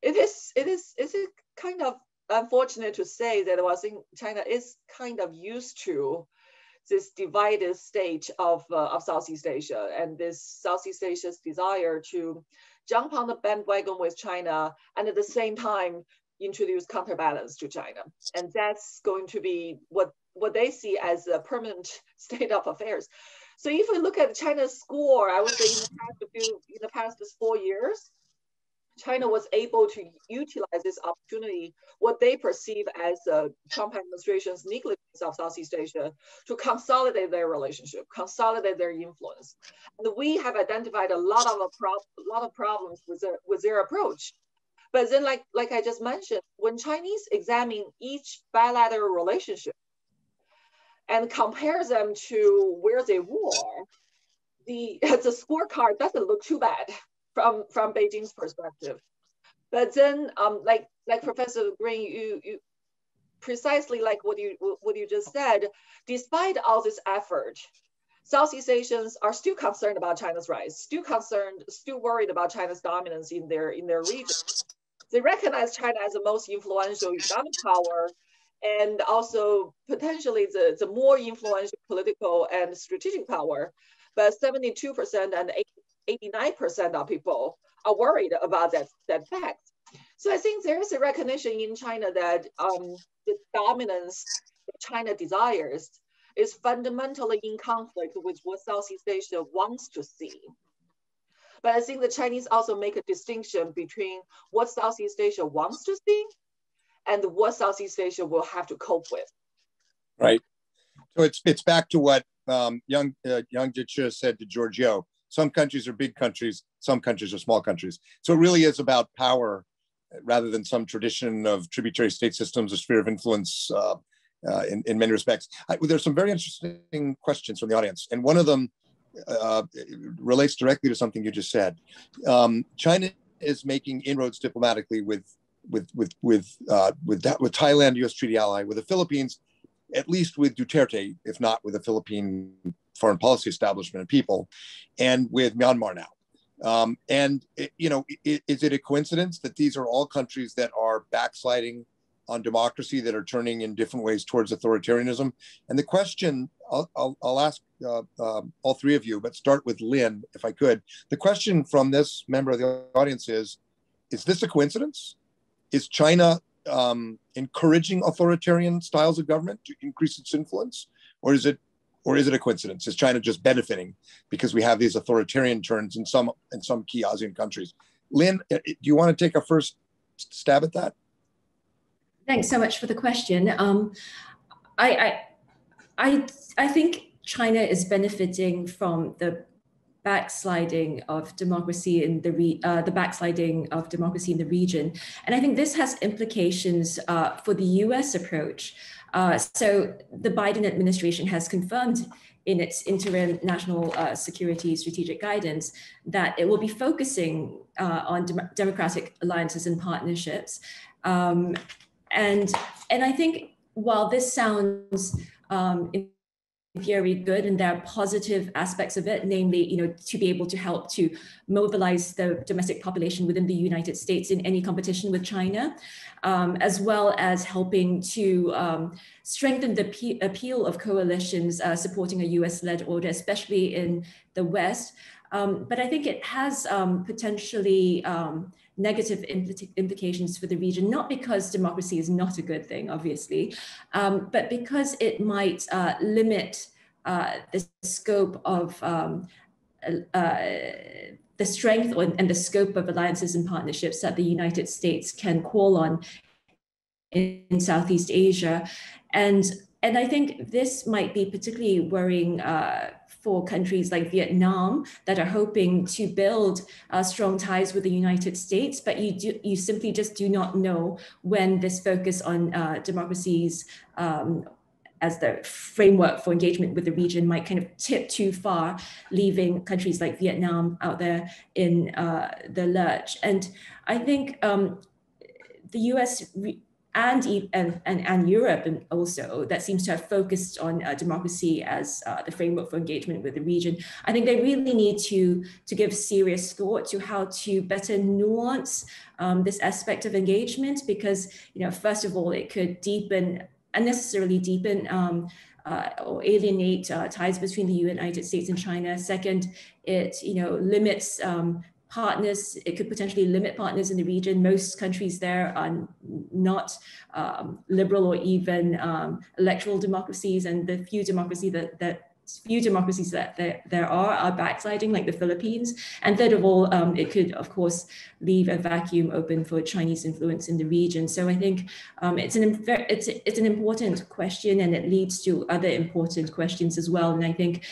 it is kind of unfortunate to say that I think China is kind of used to this divided state of Southeast Asia, and this Southeast Asia's desire to jump on the bandwagon with China and at the same time introduce counterbalance to China. And that's going to be what they see as a permanent state of affairs. So if we look at China's score, I would say in the past 4 years, China was able to utilize this opportunity, what they perceive as the Trump administration's negligence of Southeast Asia, to consolidate their relationship, consolidate their influence. And we have identified a lot of problems with their approach. But then, like I just mentioned, when Chinese examine each bilateral relationship and compare them to where they were, the scorecard doesn't look too bad from Beijing's perspective. But then, like Professor Green, you precisely like what you just said, despite all this effort, Southeast Asians are still concerned about China's rise, still worried about China's dominance in their region. They recognize China as the most influential economic power, and also potentially the more influential political and strategic power. But 72% and 89% of people are worried about that fact. So I think there is a recognition in China that the dominance that China desires is fundamentally in conflict with what Southeast Asia wants to see. But I think the Chinese also make a distinction between what Southeast Asia wants to see and what Southeast Asia will have to cope with. Right. So it's back to what Yang Jiechi said to Giorgio. Some countries are big countries, some countries are small countries. So it really is about power rather than some tradition of tributary state systems or sphere of influence in many respects. There's some very interesting questions from the audience. And one of them relates directly to something you just said. China is making inroads diplomatically with Thailand, U.S. treaty ally, with the Philippines, at least with Duterte, if not with the Philippine foreign policy establishment and people, and with Myanmar now. Is it a coincidence that these are all countries that are backsliding on democracy, that are turning in different ways towards authoritarianism? And the question, I'll ask all three of you, but start with Lynn, if I could. The question from this member of the audience is this a coincidence? Is China encouraging authoritarian styles of government to increase its influence? Or is it a coincidence? Is China just benefiting because we have these authoritarian turns in some key ASEAN countries? Lynn, do you want to take a first stab at that? Thanks so much for the question. I think China is benefiting from the backsliding of democracy in the region, and I think this has implications for the U.S. approach. So the Biden administration has confirmed in its interim national security strategic guidance that it will be focusing on democratic alliances and partnerships. And I think while this sounds very good, and there are positive aspects of it, namely, to be able to help to mobilize the domestic population within the United States in any competition with China, as well as helping to strengthen the appeal of coalitions supporting a US-led order, especially in the West. But I think it has potentially negative implications for the region, not because democracy is not a good thing, obviously, but because it might limit the scope of the strength and the scope of alliances and partnerships that the United States can call on in Southeast Asia. And I think this might be particularly worrying for countries like Vietnam that are hoping to build strong ties with the United States, but you simply just do not know when this focus on democracies as the framework for engagement with the region might kind of tip too far, leaving countries like Vietnam out there in the lurch. And I think the US and Europe and also that seems to have focused on democracy as the framework for engagement with the region. I think they really need to give serious thought to how to better nuance this aspect of engagement, because, you know, first of all, it could unnecessarily deepen or alienate ties between the United States and China. Second, it, you know, limits partners. It could potentially limit partners in the region. Most countries there are not liberal or even electoral democracies, and the few democracies that there are backsliding, like the Philippines. And third of all, it could, of course, leave a vacuum open for Chinese influence in the region. So I think it's an important question, and it leads to other important questions as well. And I think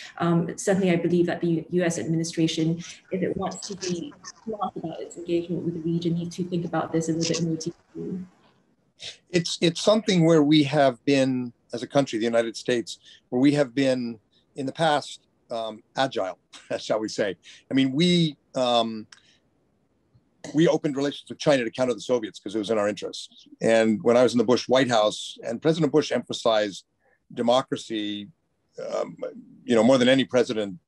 certainly I believe that the US administration, if it wants to be smart about its engagement with the region, needs to think about this a little bit more deeply. It's something where we have been, as a country, the United States, where we have been in the past agile, shall we say. I mean, we opened relations with China to counter the Soviets because it was in our interests. And when I was in the Bush White House, and President Bush emphasized democracy, you know, more than any president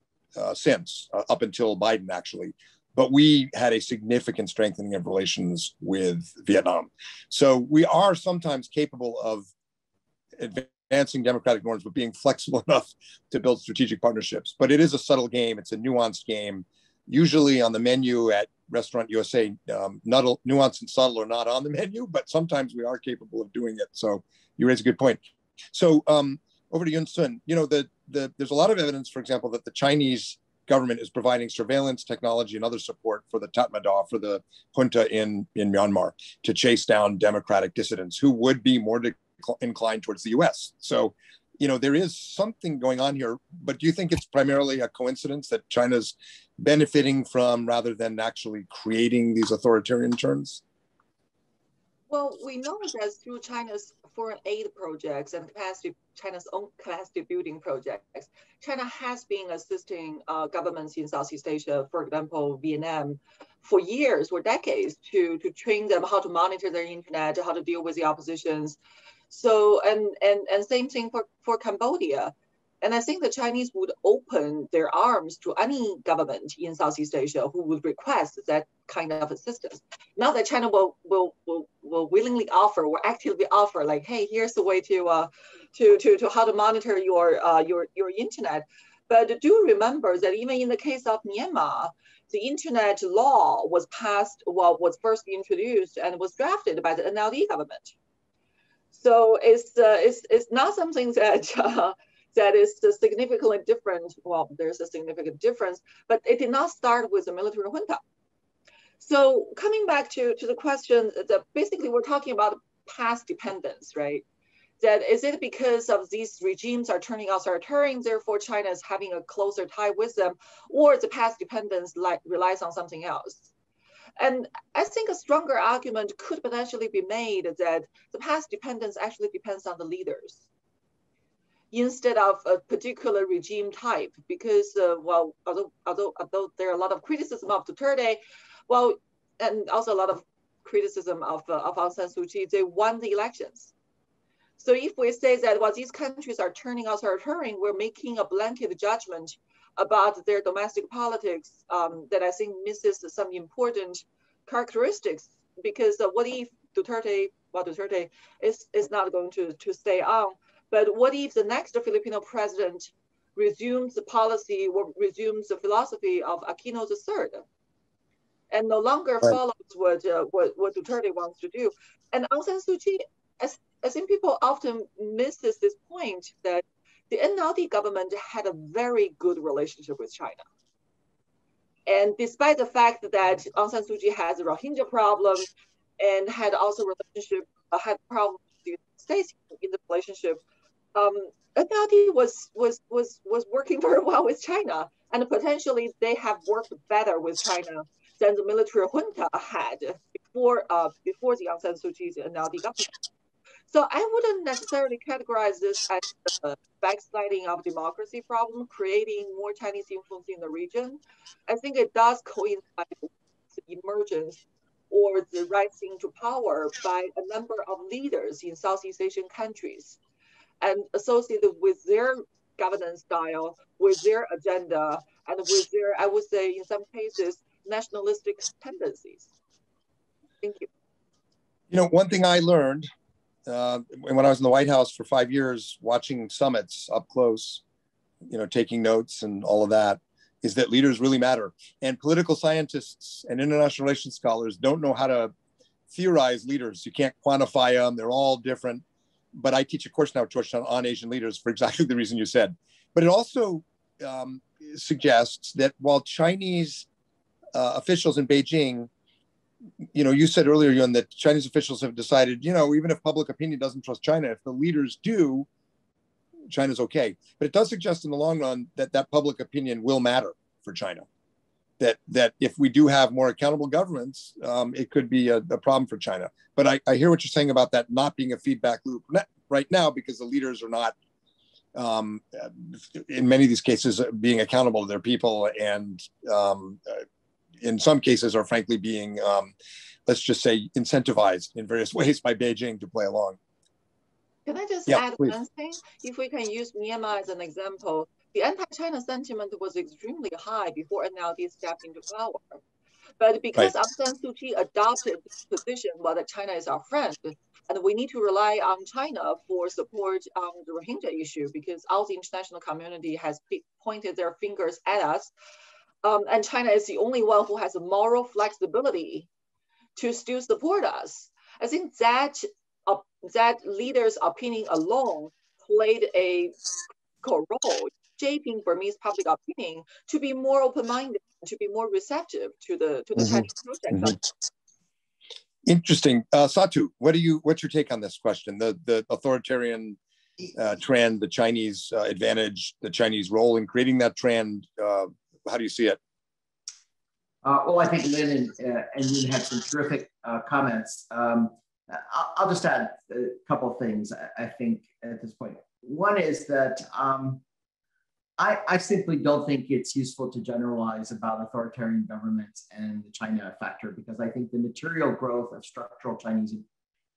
since, up until Biden, actually. But we had a significant strengthening of relations with Vietnam. So we are sometimes capable of advancing democratic norms, but being flexible enough to build strategic partnerships. But it is a subtle game. It's a nuanced game. Usually on the menu at Restaurant USA, nuance and subtle are not on the menu, but sometimes we are capable of doing it. So you raise a good point. So over to Yun Sun. You know, there's a lot of evidence, for example, that the Chinese government is providing surveillance technology and other support for the Tatmadaw, for the junta in Myanmar, to chase down democratic dissidents who would be more inclined towards the US. So, you know, there is something going on here, but do you think it's primarily a coincidence that China's benefiting from rather than actually creating these authoritarian terms? Well, we know that through China's foreign aid projects and China's own capacity building projects, China has been assisting governments in Southeast Asia, for example, Vietnam, for years or decades to train them how to monitor their internet, how to deal with the oppositions. So, and same thing for Cambodia. And I think the Chinese would open their arms to any government in Southeast Asia who would request that kind of assistance. Not that China will willingly offer or actively offer, like, hey, here's the way to how to monitor your internet. But do remember that even in the case of Myanmar, the internet law was passed, was first introduced and was drafted by the NLD government. So it's not something that that is significantly different. Well, there's a significant difference, but it did not start with the military junta. So coming back to the question, that basically we're talking about past dependence, right? That is it because of these regimes are turning authoritarian, therefore China is having a closer tie with them, or the past dependence relies on something else? And I think a stronger argument could potentially be made that the past dependence actually depends on the leaders instead of a particular regime type, because well, although there are a lot of criticism of Duterte, well, and also a lot of criticism of Aung San Suu Kyi, they won the elections. So if we say that, well, these countries are turning authoritarian, we're making a blanket judgment about their domestic politics that I think misses some important characteristics, because what if Duterte is not going to stay on, but what if the next Filipino president resumes the policy or resumes the philosophy of Aquino III and no longer follows what Duterte wants to do? And Aung San Suu Kyi, I think people often misses this point that the NLD government had a very good relationship with China. And despite the fact that Aung San Suu Kyi has a Rohingya problem and had also had problems with the United States in the relationship, NLD was working very well with China, and potentially they have worked better with China than the military junta had before the Aung San Suu Kyi's NLD government. So I wouldn't necessarily categorize this as a backsliding of democracy problem, creating more Chinese influence in the region. I think it does coincide with the emergence or the rising to power by a number of leaders in Southeast Asian countries, and associated with their governance style, with their agenda, and with their, I would say, in some cases, nationalistic tendencies. Thank you. You know, one thing I learned when I was in the White House for 5 years, watching summits up close, you know, taking notes and all of that, is that leaders really matter. And political scientists and international relations scholars don't know how to theorize leaders. You can't quantify them. They're all different. But I teach a course now at Georgetown on Asian leaders for exactly the reason you said. But it also suggests that while Chinese officials in Beijing, you know, you said earlier, Yun, that Chinese officials have decided, you know, even if public opinion doesn't trust China, if the leaders do, China's okay. But it does suggest in the long run that that public opinion will matter for China. That if we do have more accountable governments, it could be a problem for China. But I hear what you're saying about that not being a feedback loop right now, because the leaders are not, in many of these cases, being accountable to their people, and in some cases are frankly being, let's just say, incentivized in various ways by Beijing to play along. Can I just add one thing? If we can use Myanmar as an example, the anti-China sentiment was extremely high before NLD stepped into power. But because Aung San Suu Kyi adopted this position, well, that China is our friend, and we need to rely on China for support on the Rohingya issue, because all the international community has pointed their fingers at us. And China is the only one who has a moral flexibility to still support us. I think that leader's opinion alone played a critical role shaping Burmese public opinion to be more open-minded, to be more receptive to the Chinese project. Interesting. Satu, what's your take on this question? The authoritarian trend, the Chinese advantage, the Chinese role in creating that trend. How do you see it? Well, I think Lynn and you had some terrific comments. I'll just add a couple of things, I think, at this point. One is that I simply don't think it's useful to generalize about authoritarian governments and the China factor, because I think the material growth of structural Chinese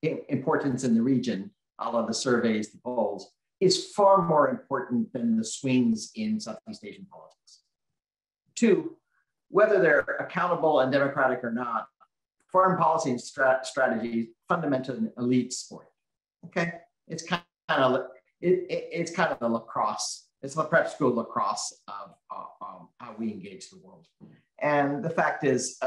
importance in the region, a la the surveys, the polls, is far more important than the swings in Southeast Asian politics. Two, whether they're accountable and democratic or not, foreign policy and strategy fundamentally an elite sport. Okay, it's kind of the lacrosse. It's the prep school lacrosse of how we engage the world. And the fact is,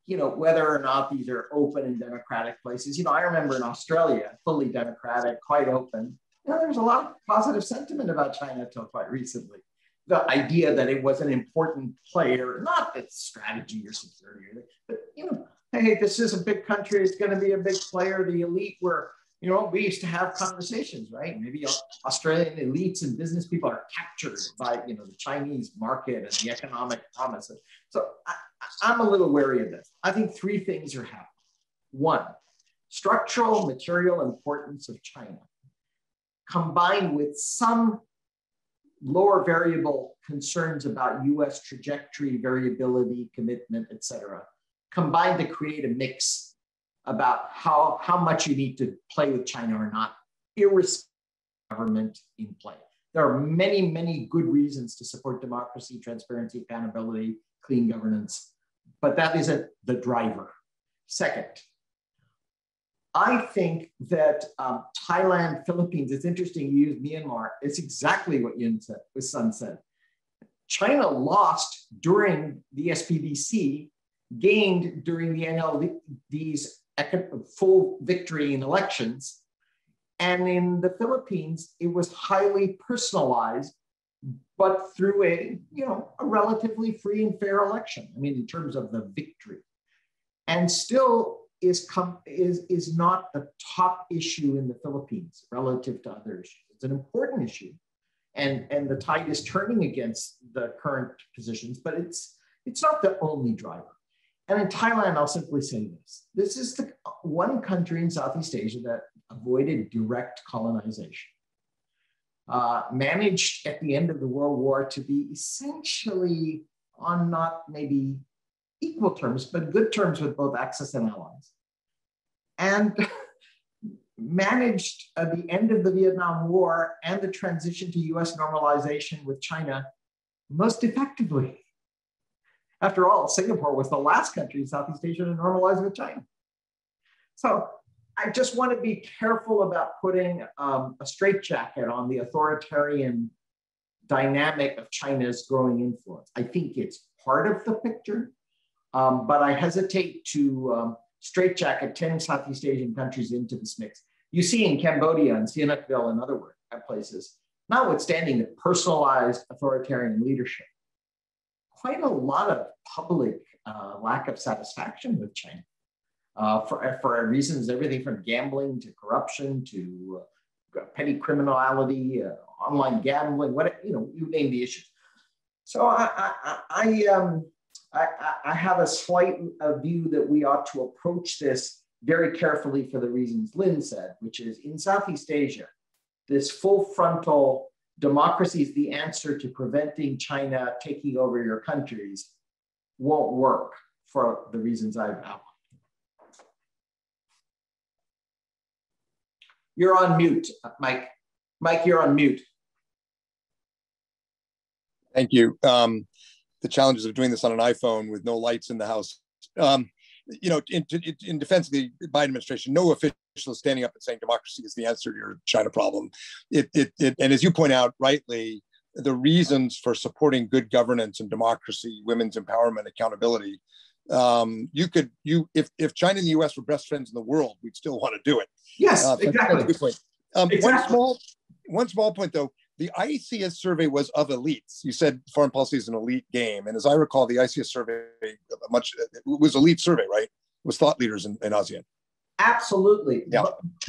you know, whether or not these are open and democratic places, you know, I remember in Australia, fully democratic, quite open. You know, there's a lot of positive sentiment about China until quite recently. The idea that it was an important player, not its strategy or security, but, you know, hey, this is a big country, it's going to be a big player. The elite were, you know, we used to have conversations, right? Maybe Australian elites and business people are captured by, you know, the Chinese market and the economic promises. So I'm a little wary of this. I think three things are happening. One, structural material importance of China, combined with some lower variable concerns about US trajectory, variability, commitment, et cetera, combined to create a mix about how much you need to play with China or not, irrespective of government in play. There are many, many good reasons to support democracy, transparency, accountability, clean governance, but that isn't the driver. Second, I think that Thailand, Philippines, it's interesting you use Myanmar. It's exactly what Sun said. China lost during the SPDC, gained during the NLD's full victory in elections. And in the Philippines, it was highly personalized but through a relatively free and fair election. I mean, in terms of the victory, and still is not the top issue in the Philippines relative to other issues. It's an important issue, and the tide is turning against the current positions, but it's not the only driver. And in Thailand, I'll simply say this. This is the one country in Southeast Asia that avoided direct colonization. Managed at the end of the World War to be essentially on not maybe equal terms, but good terms with both Axis and allies. And managed at the end of the Vietnam War and the transition to US normalization with China most effectively. After all, Singapore was the last country in Southeast Asia to normalize with China. So I just want to be careful about putting a straitjacket on the authoritarian dynamic of China's growing influence. I think it's part of the picture, but I hesitate to straitjacket 10 Southeast Asian countries into this mix. You see in Cambodia and Sihanoukville and other places, notwithstanding the personalized authoritarian leadership, quite a lot of public lack of satisfaction with China for reasons, everything from gambling to corruption to petty criminality, online gambling, you name the issues. So I have a slight view that we ought to approach this very carefully for the reasons Lynn said, which is in Southeast Asia, this full frontal democracy is the answer to preventing China taking over your countries won't work for the reasons I've outlined. You're on mute, Mike. Mike, you're on mute. Thank you. The challenges of doing this on an iPhone with no lights in the house. In defense of the Biden administration, no official is standing up and saying democracy is the answer to your China problem. And as you point out rightly, the reasons for supporting good governance and democracy, women's empowerment, accountability, if China and the US were best friends in the world, we'd still want to do it. Yes, exactly. Good point. Exactly. One small point though, the ICS survey was of elites. You said foreign policy is an elite game. And as I recall, the ICS survey, it was elite survey, right? It was thought leaders in ASEAN. Absolutely. Yeah.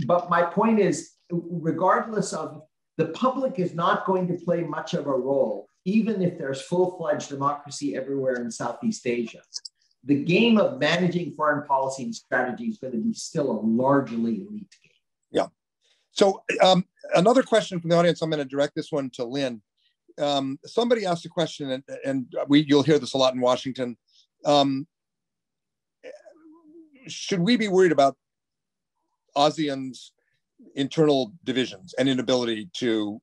But my point is, regardless of, the public is not going to play much of a role, even if there's full-fledged democracy everywhere in Southeast Asia. The game of managing foreign policy and strategy is going to be still a largely elite game. Yeah. So another question from the audience, I'm going to direct this one to Lynn. Somebody asked a question, and you'll hear this a lot in Washington. Should we be worried about ASEAN's internal divisions and inability to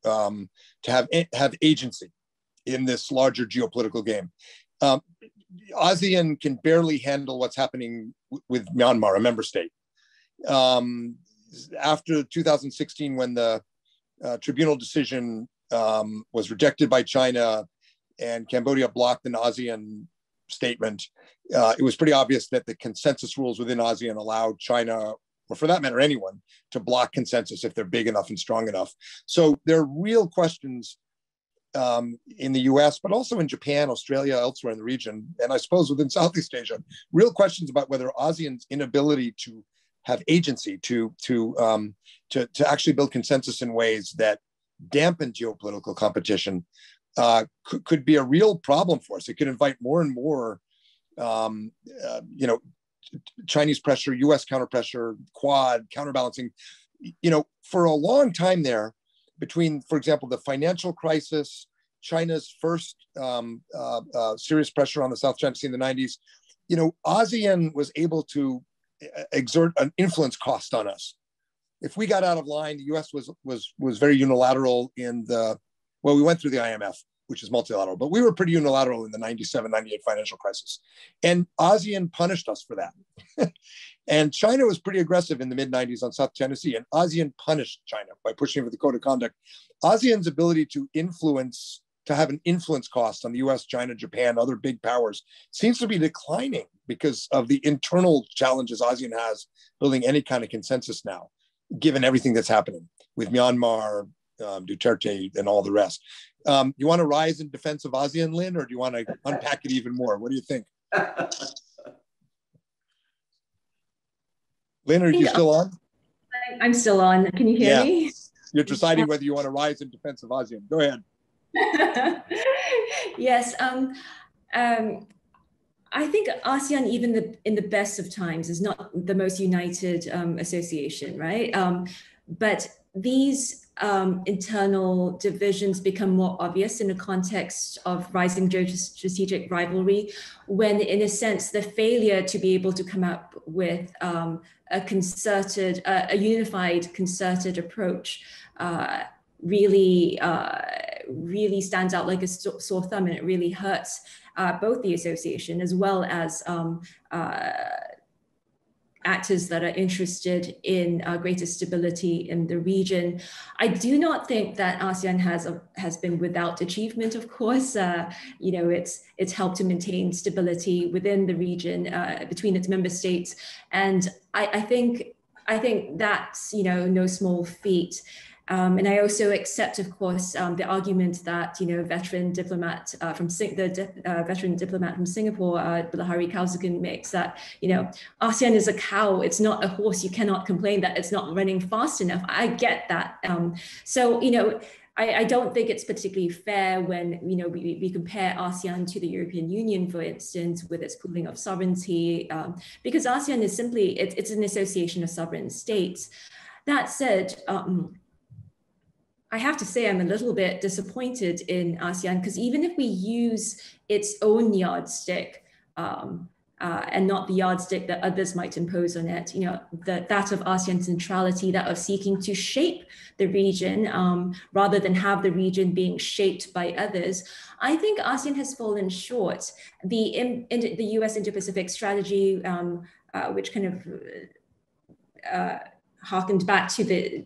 have agency in this larger geopolitical game? ASEAN can barely handle what's happening with Myanmar, a member state. After 2016, when the tribunal decision was rejected by China and Cambodia blocked an ASEAN statement, it was pretty obvious that the consensus rules within ASEAN allowed China, or for that matter, anyone, to block consensus if they're big enough and strong enough. So there are real questions in the US, but also in Japan, Australia, elsewhere in the region, and I suppose within Southeast Asia, real questions about whether ASEAN's inability to have agency to actually build consensus in ways that dampen geopolitical competition could be a real problem for us. It could invite more and more, Chinese pressure, US counter pressure, Quad, counterbalancing. For a long time there, between, for example, the financial crisis, China's first serious pressure on the South China Sea in the 90s, ASEAN was able to exert an influence cost on us. If we got out of line, the US was very unilateral we went through the IMF, which is multilateral, but we were pretty unilateral in the 97, 98 financial crisis. And ASEAN punished us for that. And China was pretty aggressive in the mid-90s on South China Sea, and ASEAN punished China by pushing for the code of conduct. ASEAN's ability to have an influence cost on the US, China, Japan, other big powers seems to be declining because of the internal challenges ASEAN has building any kind of consensus now, given everything that's happening with Myanmar, Duterte and all the rest. You want to rise in defense of ASEAN, Lynn, or do you want to unpack it even more? What do you think? Lynn, are you still on? I'm still on. Can you hear me? You're deciding whether you want to rise in defense of ASEAN. Go ahead. Yes. I think ASEAN, even in the best of times, is not the most united association, right? But these internal divisions become more obvious in the context of rising strategic rivalry, when, in a sense, the failure to be able to come up with a concerted, a unified, concerted approach really stands out like a sore thumb, and it really hurts both the association as well as actors that are interested in greater stability in the region. I do not think that ASEAN has been without achievement. Of course, it's helped to maintain stability within the region between its member states, and I think that's no small feat. And I also accept, of course, the argument that veteran diplomat from Singapore, Bilahari Kausuken, makes, that ASEAN is a cow; it's not a horse. You cannot complain that it's not running fast enough. I get that. So I don't think it's particularly fair when we compare ASEAN to the European Union, for instance, with its pooling of sovereignty, because ASEAN is simply it's an association of sovereign states. That said, I have to say I'm a little bit disappointed in ASEAN, because even if we use its own yardstick and not the yardstick that others might impose on it, that of ASEAN centrality, that of seeking to shape the region rather than have the region being shaped by others, I think ASEAN has fallen short. The US Indo-Pacific strategy, which kind of harkened back to the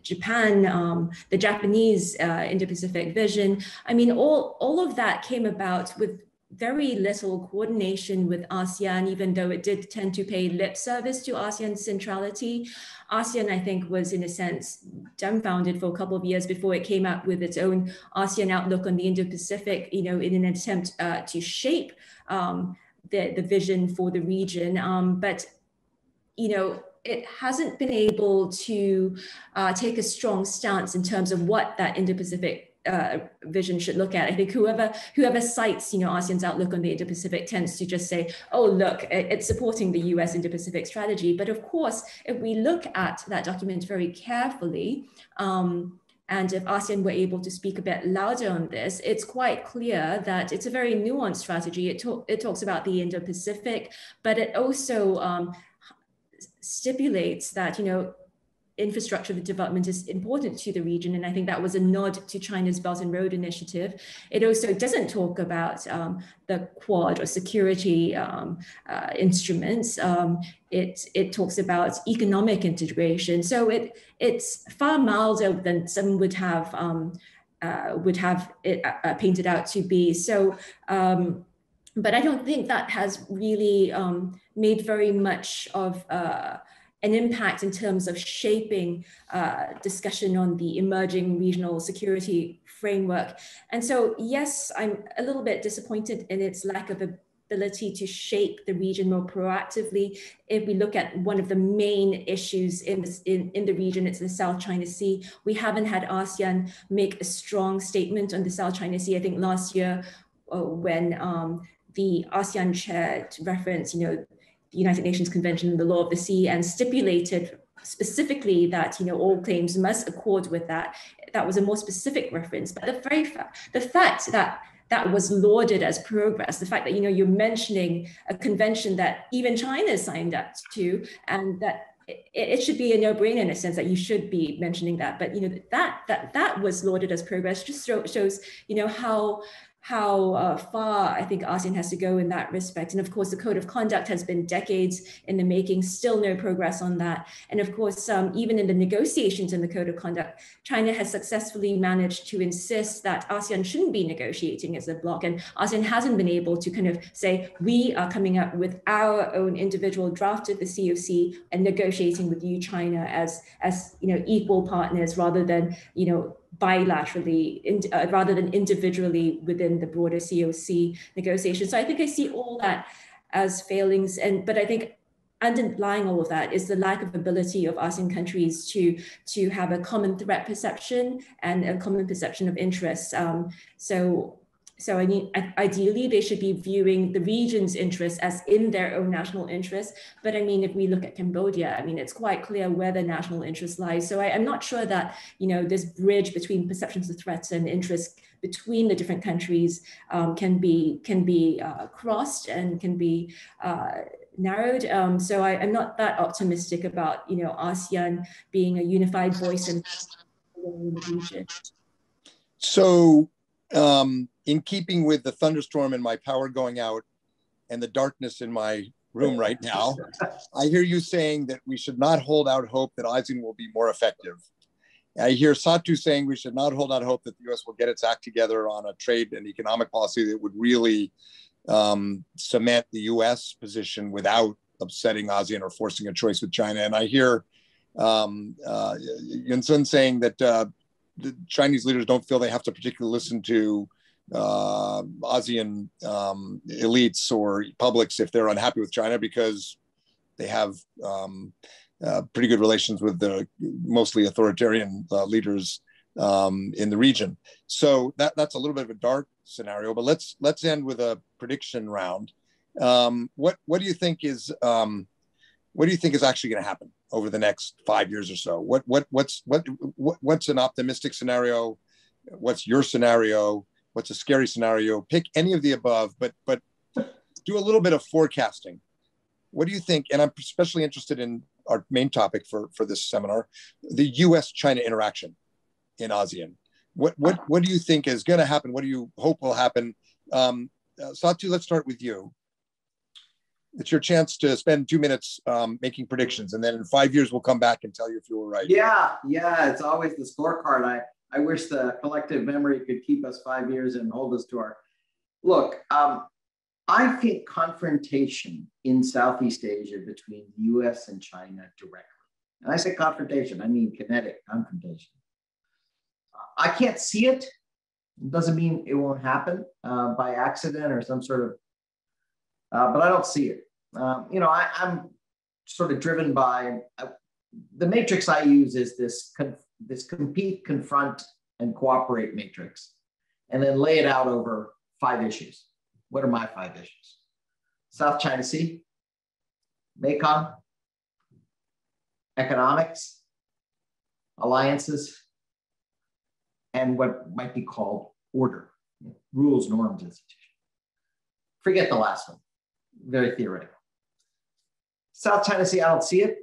Japanese Indo-Pacific vision. I mean, all of that came about with very little coordination with ASEAN, even though it did tend to pay lip service to ASEAN's centrality. ASEAN, I think, was in a sense dumbfounded for a couple of years before it came up with its own ASEAN outlook on the Indo-Pacific, in an attempt to shape the vision for the region. But it hasn't been able to take a strong stance in terms of what that Indo-Pacific vision should look at. I think whoever cites ASEAN's outlook on the Indo-Pacific tends to just say, oh, look, it's supporting the US Indo-Pacific strategy. But of course, if we look at that document very carefully, and if ASEAN were able to speak a bit louder on this, it's quite clear that it's a very nuanced strategy. It talks about the Indo-Pacific, but it also stipulates that infrastructure development is important to the region, and I think that was a nod to China's Belt and Road Initiative. It also doesn't talk about the Quad or security instruments. It talks about economic integration. So it's far milder than some would have it painted out to be. So. But I don't think that has really made very much of an impact in terms of shaping discussion on the emerging regional security framework. And so, yes, I'm a little bit disappointed in its lack of ability to shape the region more proactively. If we look at one of the main issues in the region, it's the South China Sea. We haven't had ASEAN make a strong statement on the South China Sea. I think last year when the ASEAN chair referenced, the United Nations Convention on the Law of the Sea, and stipulated specifically that all claims must accord with that. That was a more specific reference. But the fact that was lauded as progress, the fact that you're mentioning a convention that even China signed up to, and that it should be a no-brainer in a sense that you should be mentioning that. But that was lauded as progress, just shows how far I think ASEAN has to go in that respect. And of course, the Code of Conduct has been decades in the making, still no progress on that. And of course, even in the negotiations in the Code of Conduct, China has successfully managed to insist that ASEAN shouldn't be negotiating as a bloc. And ASEAN hasn't been able to kind of say, we are coming up with our own individual draft of the COC and negotiating with you, China, as equal partners, rather than, bilaterally rather than individually within the broader COC negotiation. So I think I see all that as failings, but I think underlying all of that is the lack of ability of ASEAN countries to have a common threat perception and a common perception of interests. So I mean, ideally, they should be viewing the region's interests as in their own national interests. But I mean, if we look at Cambodia, I mean, it's quite clear where the national interest lies. So I'm not sure that, you know, this bridge between perceptions of threats and interests between the different countries can be crossed and can be narrowed. So I'm not that optimistic about, you know, ASEAN being a unified voice in the region. So, in keeping with the thunderstorm and my power going out and the darkness in my room right now, I hear you saying that we should not hold out hope that ASEAN will be more effective. I hear Satu saying we should not hold out hope that the US will get its act together on a trade and economic policy that would really cement the US position without upsetting ASEAN or forcing a choice with China. And I hear Yun Sun saying that the Chinese leaders don't feel they have to particularly listen to ASEAN elites or publics if they're unhappy with China, because they have pretty good relations with the mostly authoritarian leaders in the region. So that's a little bit of a dark scenario, but let's end with a prediction round. What do you think is actually going to happen over the next 5 years or so? What's an optimistic scenario? What's your scenario? What's a scary scenario? Pick any of the above, but do a little bit of forecasting. What do you think? And I'm especially interested in our main topic for this seminar, the US-China interaction in ASEAN. What do you think is going to happen? What do you hope will happen? Satu, let's start with you. It's your chance to spend 2 minutes making predictions, and then in 5 years we'll come back and tell you if you were right. Yeah, it's always the scorecard. I wish the collective memory could keep us 5 years and hold us to our. Look, I think confrontation in Southeast Asia between the US and China directly, and I say confrontation, I mean kinetic confrontation. I can't see it. It doesn't mean it won't happen by accident or some sort of, but I don't see it. You know, I'm sort of driven by, the matrix I use is this compete, confront, and cooperate matrix, and then lay it out over 5 issues. What are my 5 issues? South China Sea, Mekong, economics, alliances, and what might be called order, rules, norms, institutions. Forget the last one, very theoretical. South China Sea, I don't see it.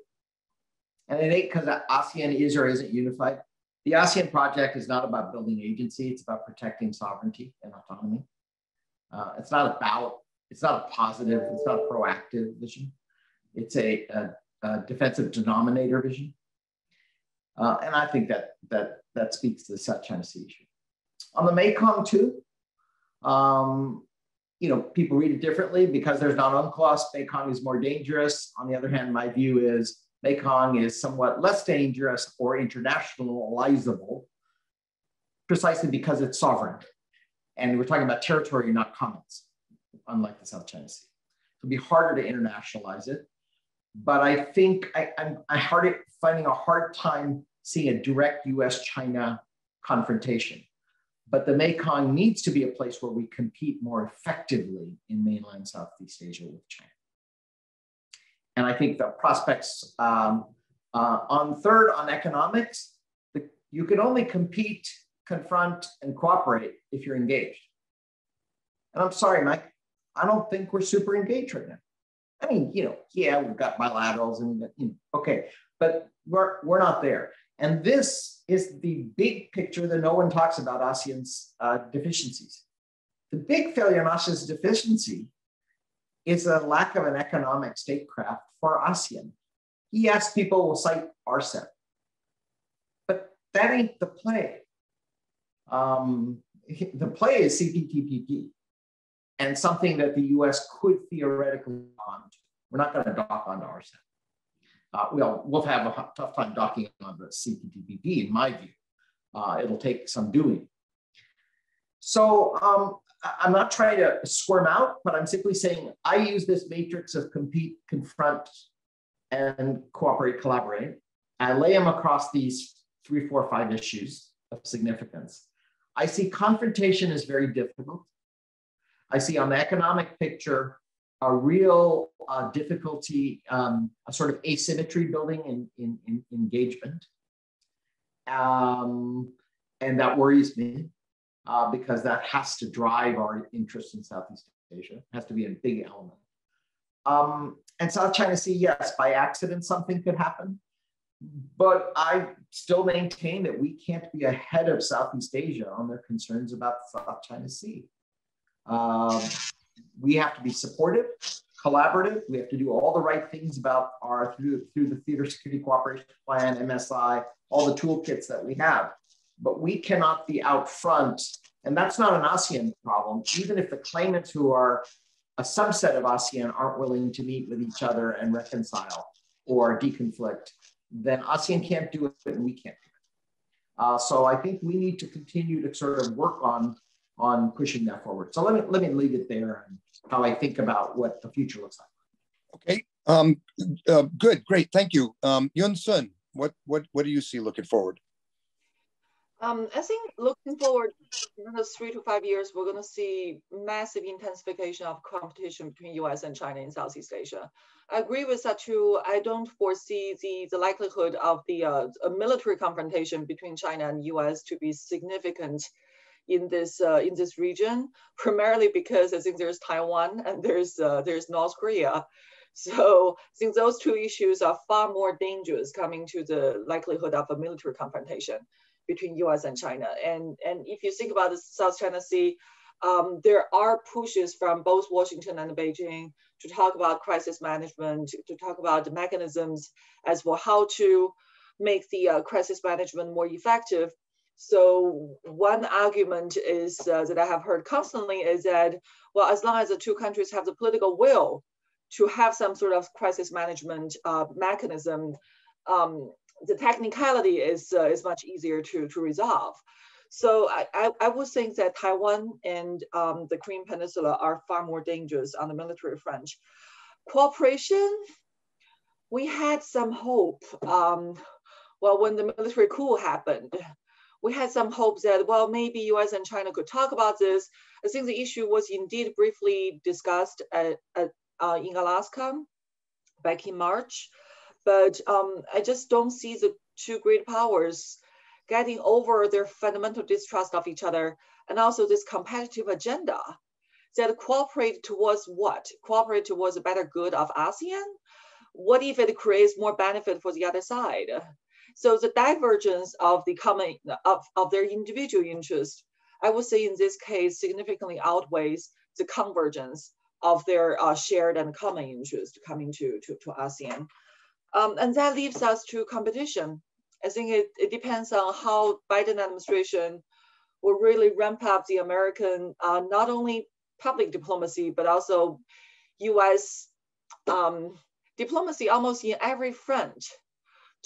And it ain't because ASEAN is or isn't unified. The ASEAN project is not about building agency, it's about protecting sovereignty and autonomy. It's not a positive, it's not a proactive vision. It's a defensive denominator vision. And I think that speaks to the South China Sea issue. On the Mekong too, you know, people read it differently because there's non-UNCLOS, Mekong is more dangerous. On the other hand, my view is Mekong is somewhat less dangerous or internationalizable precisely because it's sovereign. And we're talking about territory, not commons, unlike the South China Sea. It'll be harder to internationalize it. But I think I'm finding a hard time seeing a direct US-China confrontation. But the Mekong needs to be a place where we compete more effectively in mainland Southeast Asia with China. And I think the prospects on third, on economics, you can only compete, confront, and cooperate if you're engaged. And I'm sorry, Mike, I don't think we're super engaged right now. I mean, you know, yeah, we've got bilaterals and, you know, okay, but we're not there. And this is the big picture that no one talks about ASEAN's deficiencies. The big failure in ASEAN's deficiency is a lack of an economic statecraft for ASEAN. Yes, people will cite RCEP, but that ain't the play. The play is CPTPP, and something that the US could theoretically dock onto. We're not going to dock onto RCEP. We'll have a tough time docking on the CPTPP, in my view. It'll take some doing. So I'm not trying to squirm out, but I'm simply saying I use this matrix of compete, confront, and cooperate, collaborate. I lay them across these 3, 4, 5 issues of significance. I see confrontation as very difficult. I see on the economic picture a real difficulty, a sort of asymmetry building in engagement. And that worries me because that has to drive our interest in Southeast Asia. It has to be a big element. And South China Sea, yes, by accident, something could happen. But I still maintain that we can't be ahead of Southeast Asia on their concerns about the South China Sea. We have to be supportive, collaborative. We have to do all the right things about our through the Theater Security Cooperation Plan, MSI, all the toolkits that we have. But we cannot be out front, and that's not an ASEAN problem. Even if the claimants who are a subset of ASEAN aren't willing to meet with each other and reconcile or deconflict, then ASEAN can't do it and we can't do it. So I think we need to continue to sort of work on pushing that forward. So let me leave it there and how I think about what the future looks like. Okay, good, great, thank you. Yun Sun, what do you see looking forward? I think looking forward, in the 3 to 5 years, we're going to see massive intensification of competition between US and China in Southeast Asia. I agree with that too. I don't foresee the likelihood of a military confrontation between China and US to be significant in this region, primarily because I think there's Taiwan and there's North Korea. So I think those two issues are far more dangerous coming to the likelihood of a military confrontation between US and China. And if you think about the South China Sea, there are pushes from both Washington and Beijing to talk about crisis management, to talk about the mechanisms as for how to make the crisis management more effective. So one argument is that I have heard constantly is that, well, as long as the two countries have the political will to have some sort of crisis management mechanism, the technicality is much easier to resolve. So I would think that Taiwan and the Korean Peninsula are far more dangerous on the military front. Cooperation, we had some hope. Well, when the military coup happened, we had some hope that, well, maybe US and China could talk about this. I think the issue was indeed briefly discussed in Alaska back in March. But I just don't see the two great powers getting over their fundamental distrust of each other and also this competitive agenda that cooperate towards what? Cooperate towards a better good of ASEAN? What if it creates more benefit for the other side? So the divergence of the common of their individual interests, I would say in this case significantly outweighs the convergence of their shared and common interest coming to ASEAN. And that leaves us to competition. I think it depends on how Biden administration will really ramp up the American, not only public diplomacy, but also US diplomacy almost in every front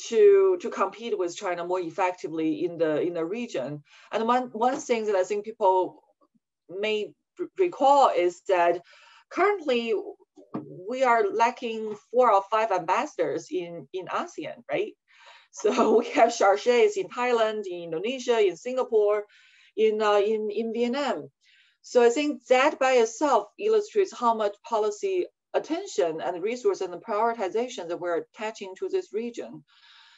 to compete with China more effectively in the region. And one thing that I think people may recall is that currently we are lacking 4 or 5 ambassadors in ASEAN, right? So we have chargés in Thailand, in Indonesia, in Singapore, in Vietnam. So I think that by itself illustrates how much policy attention and resource and the prioritization that we're attaching to this region.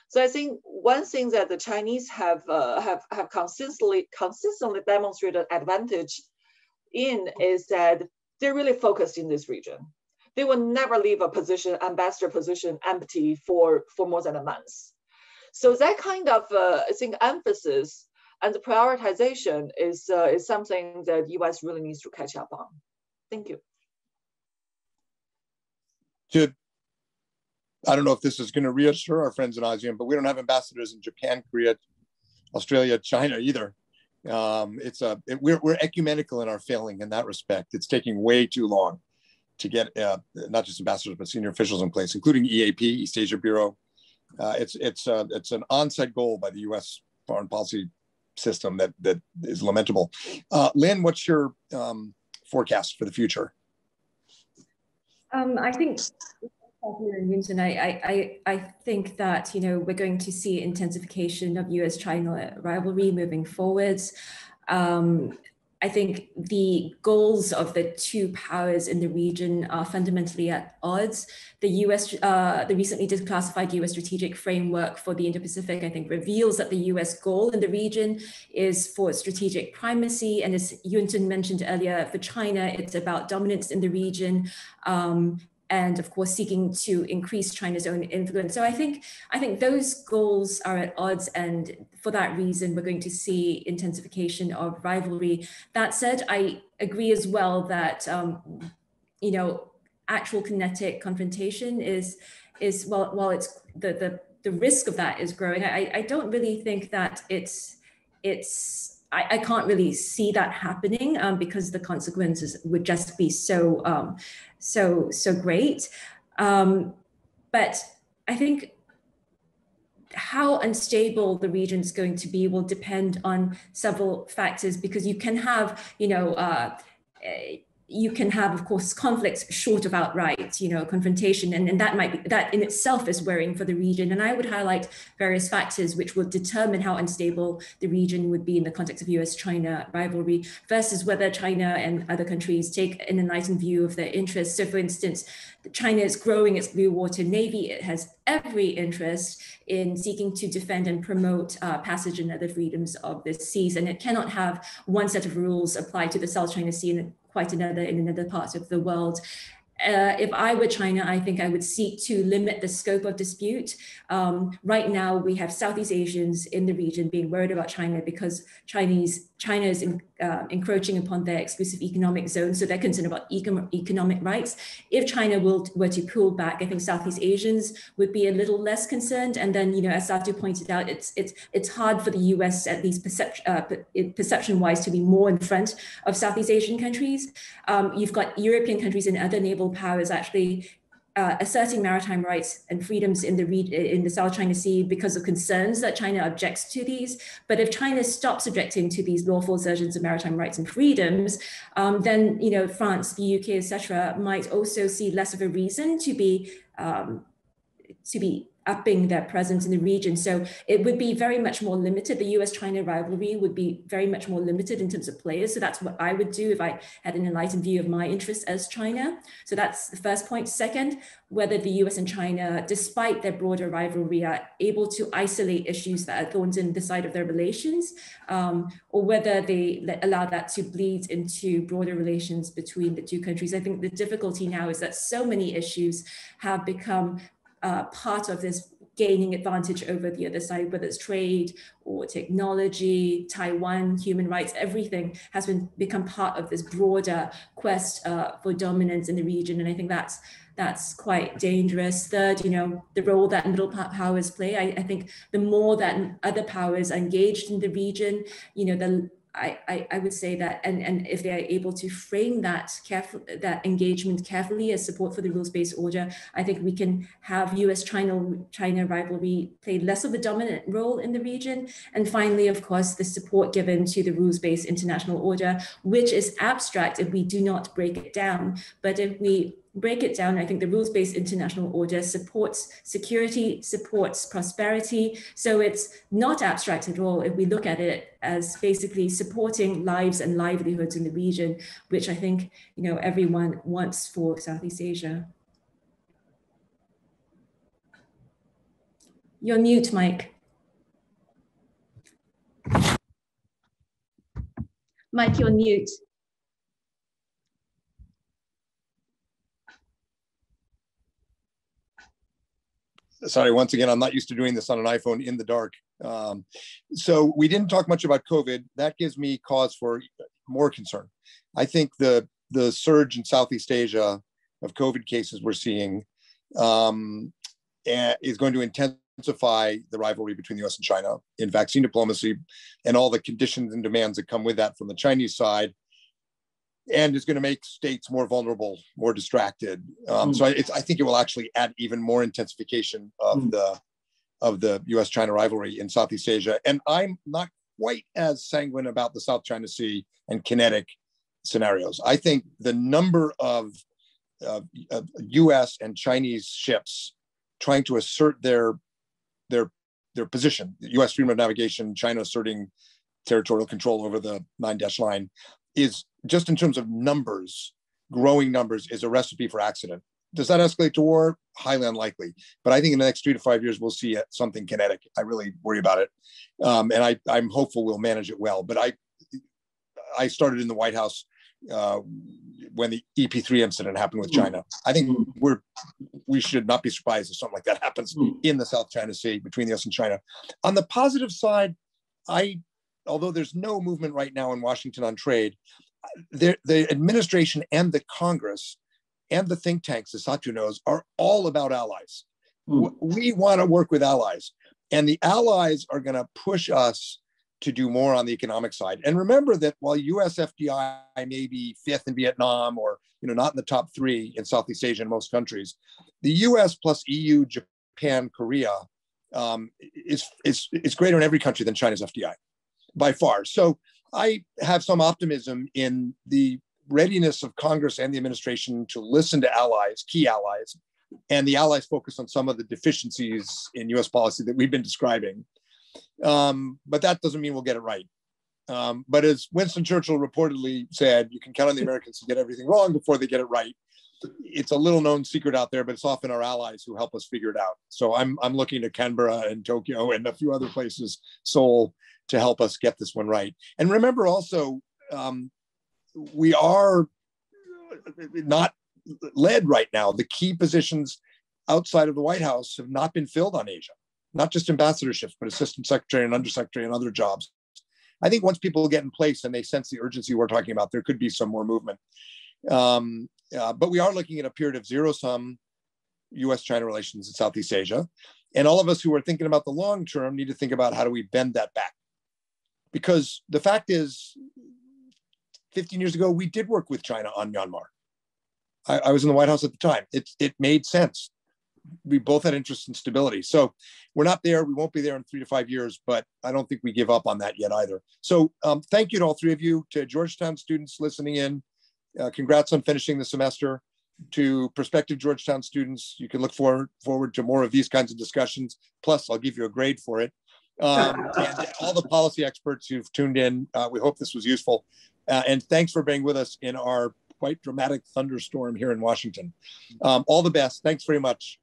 So I think one thing that the Chinese have consistently demonstrated advantage in is that they're really focused in this region. They will never leave a position, ambassador position, empty for more than a month. So that kind of, I think, emphasis and the prioritization is something that US really needs to catch up on. Thank you. I don't know if this is going to reassure our friends in ASEAN, but we don't have ambassadors in Japan, Korea, Australia, China either. We're ecumenical in our failing in that respect. It's taking way too long to get not just ambassadors, but senior officials in place, including EAP, East Asia Bureau. It's an on-site goal by the U.S. foreign policy system that is lamentable. Lynn, what's your forecast for the future? I think, and I think that, you know, we're going to see intensification of US-China rivalry moving forwards. I think the goals of the two powers in the region are fundamentally at odds. The recently declassified US strategic framework for the Indo-Pacific, I think, reveals that the US goal in the region is for strategic primacy. And as Yunton mentioned earlier, for China, it's about dominance in the region. And of course, seeking to increase China's own influence. So I think those goals are at odds, and for that reason, we're going to see intensification of rivalry. That said, I agree as well that you know, actual kinetic confrontation is while it's the risk of that is growing. I don't really think that I can't really see that happening because the consequences would just be so great. But I think how unstable the region is going to be will depend on several factors, because you can have, you know, you can have, of course, conflicts short of outright, you know, confrontation, and that might be, that in itself is worrying for the region. And I would highlight various factors which will determine how unstable the region would be in the context of US-China rivalry versus whether China and other countries take an enlightened view of their interests. So, for instance, China is growing its blue water navy. It has every interest in seeking to defend and promote passage and other freedoms of the seas, and it cannot have one set of rules apply to the South China Sea and quite another in another part of the world. If I were China, I think I would seek to limit the scope of dispute. Right now, we have Southeast Asians in the region being worried about China because China is encroaching upon their exclusive economic zone, so they're concerned about economic rights. If China were to pull back, I think Southeast Asians would be a little less concerned. And then, you know, as Satu pointed out, it's hard for the US, at least perception-wise, to be more in front of Southeast Asian countries. You've got European countries and other naval powers actually asserting maritime rights and freedoms in the South China Sea because of concerns that China objects to these. But if China stops objecting to these lawful assertions of maritime rights and freedoms, then, you know, France, the UK, etc., might also see less of a reason to be upping their presence in the region. So it would be very much more limited. The US-China rivalry would be very much more limited in terms of players. So that's what I would do if I had an enlightened view of my interests as China. So that's the first point. Second, whether the US and China, despite their broader rivalry, are able to isolate issues that are thorns in the side of their relations, or whether they allow that to bleed into broader relations between the two countries. I think the difficulty now is that so many issues have become part of this gaining advantage over the other side, whether it's trade or technology, Taiwan, human rights, everything has become part of this broader quest for dominance in the region. And I think that's quite dangerous. Third, you know, the role that middle powers play. I think the more that other powers are engaged in the region, you know, I would say that, and if they are able to frame that engagement carefully as support for the rules-based order, I think we can have US-China rivalry play less of a dominant role in the region. And finally, of course, the support given to the rules-based international order, which is abstract if we do not break it down. But if we break it down, I think the rules-based international order supports security, supports prosperity. So it's not abstract at all if we look at it as basically supporting lives and livelihoods in the region, which I think, you know, everyone wants for Southeast Asia. You're mute, Mike. Mike, you're mute. Sorry, once again, I'm not used to doing this on an iPhone in the dark. So we didn't talk much about COVID. That gives me cause for more concern. I think the surge in Southeast Asia of COVID cases we're seeing is going to intensify the rivalry between the US and China in vaccine diplomacy and all the conditions and demands that come with that from the Chinese side, and is going to make states more vulnerable, more distracted. So I think it will actually add even more intensification of the US-China rivalry in Southeast Asia. And I'm not quite as sanguine about the South China Sea and kinetic scenarios. I think the number of U.S. and Chinese ships trying to assert their position, the U.S. freedom of navigation, China asserting territorial control over the 9-dash line, is just in terms of numbers, growing numbers, is a recipe for accident. Does that escalate to war? Highly unlikely. But I think in the next 3 to 5 years, we'll see something kinetic. I really worry about it. And I'm hopeful we'll manage it well. But I started in the White House when the EP3 incident happened with China. I think we should not be surprised if something like that happens in the South China Sea between the US and China. On the positive side, although there's no movement right now in Washington on trade, the administration and the Congress and the think tanks, as Satu knows, are all about allies. We want to work with allies, and the allies are going to push us to do more on the economic side. And remember that while US FDI may be 5th in Vietnam, or not in the top 3 in Southeast Asia in most countries, the US plus EU, Japan, Korea is greater in every country than China's FDI by far. So I have some optimism in the readiness of Congress and the administration to listen to allies, key allies, and the allies focus on some of the deficiencies in US policy that we've been describing. But that doesn't mean we'll get it right. But as Winston Churchill reportedly said, you can count on the Americans to get everything wrong before they get it right. It's a little known secret out there, but it's often our allies who help us figure it out. So I'm looking to Canberra and Tokyo and a few other places, Seoul, to help us get this one right. And remember also, we are not led right now. The key positions outside of the White House have not been filled on Asia, not just ambassadorships, but assistant secretary and undersecretary and other jobs. I think once people get in place and they sense the urgency we're talking about, there could be some more movement. But we are looking at a period of zero-sum US-China relations in Southeast Asia. And all of us who are thinking about the long term need to think about how do we bend that back? Because the fact is, 15 years ago, we did work with China on Myanmar. I was in the White House at the time. It made sense. We both had interest in stability. So we're not there. We won't be there in 3 to 5 years, but I don't think we give up on that yet either. So thank you to all 3 of you, to Georgetown students listening in. Congrats on finishing the semester. To prospective Georgetown students, you can look forward to more of these kinds of discussions. Plus, I'll give you a grade for it. And all the policy experts who've tuned in, we hope this was useful. And thanks for being with us in our quite dramatic thunderstorm here in Washington. All the best. Thanks very much.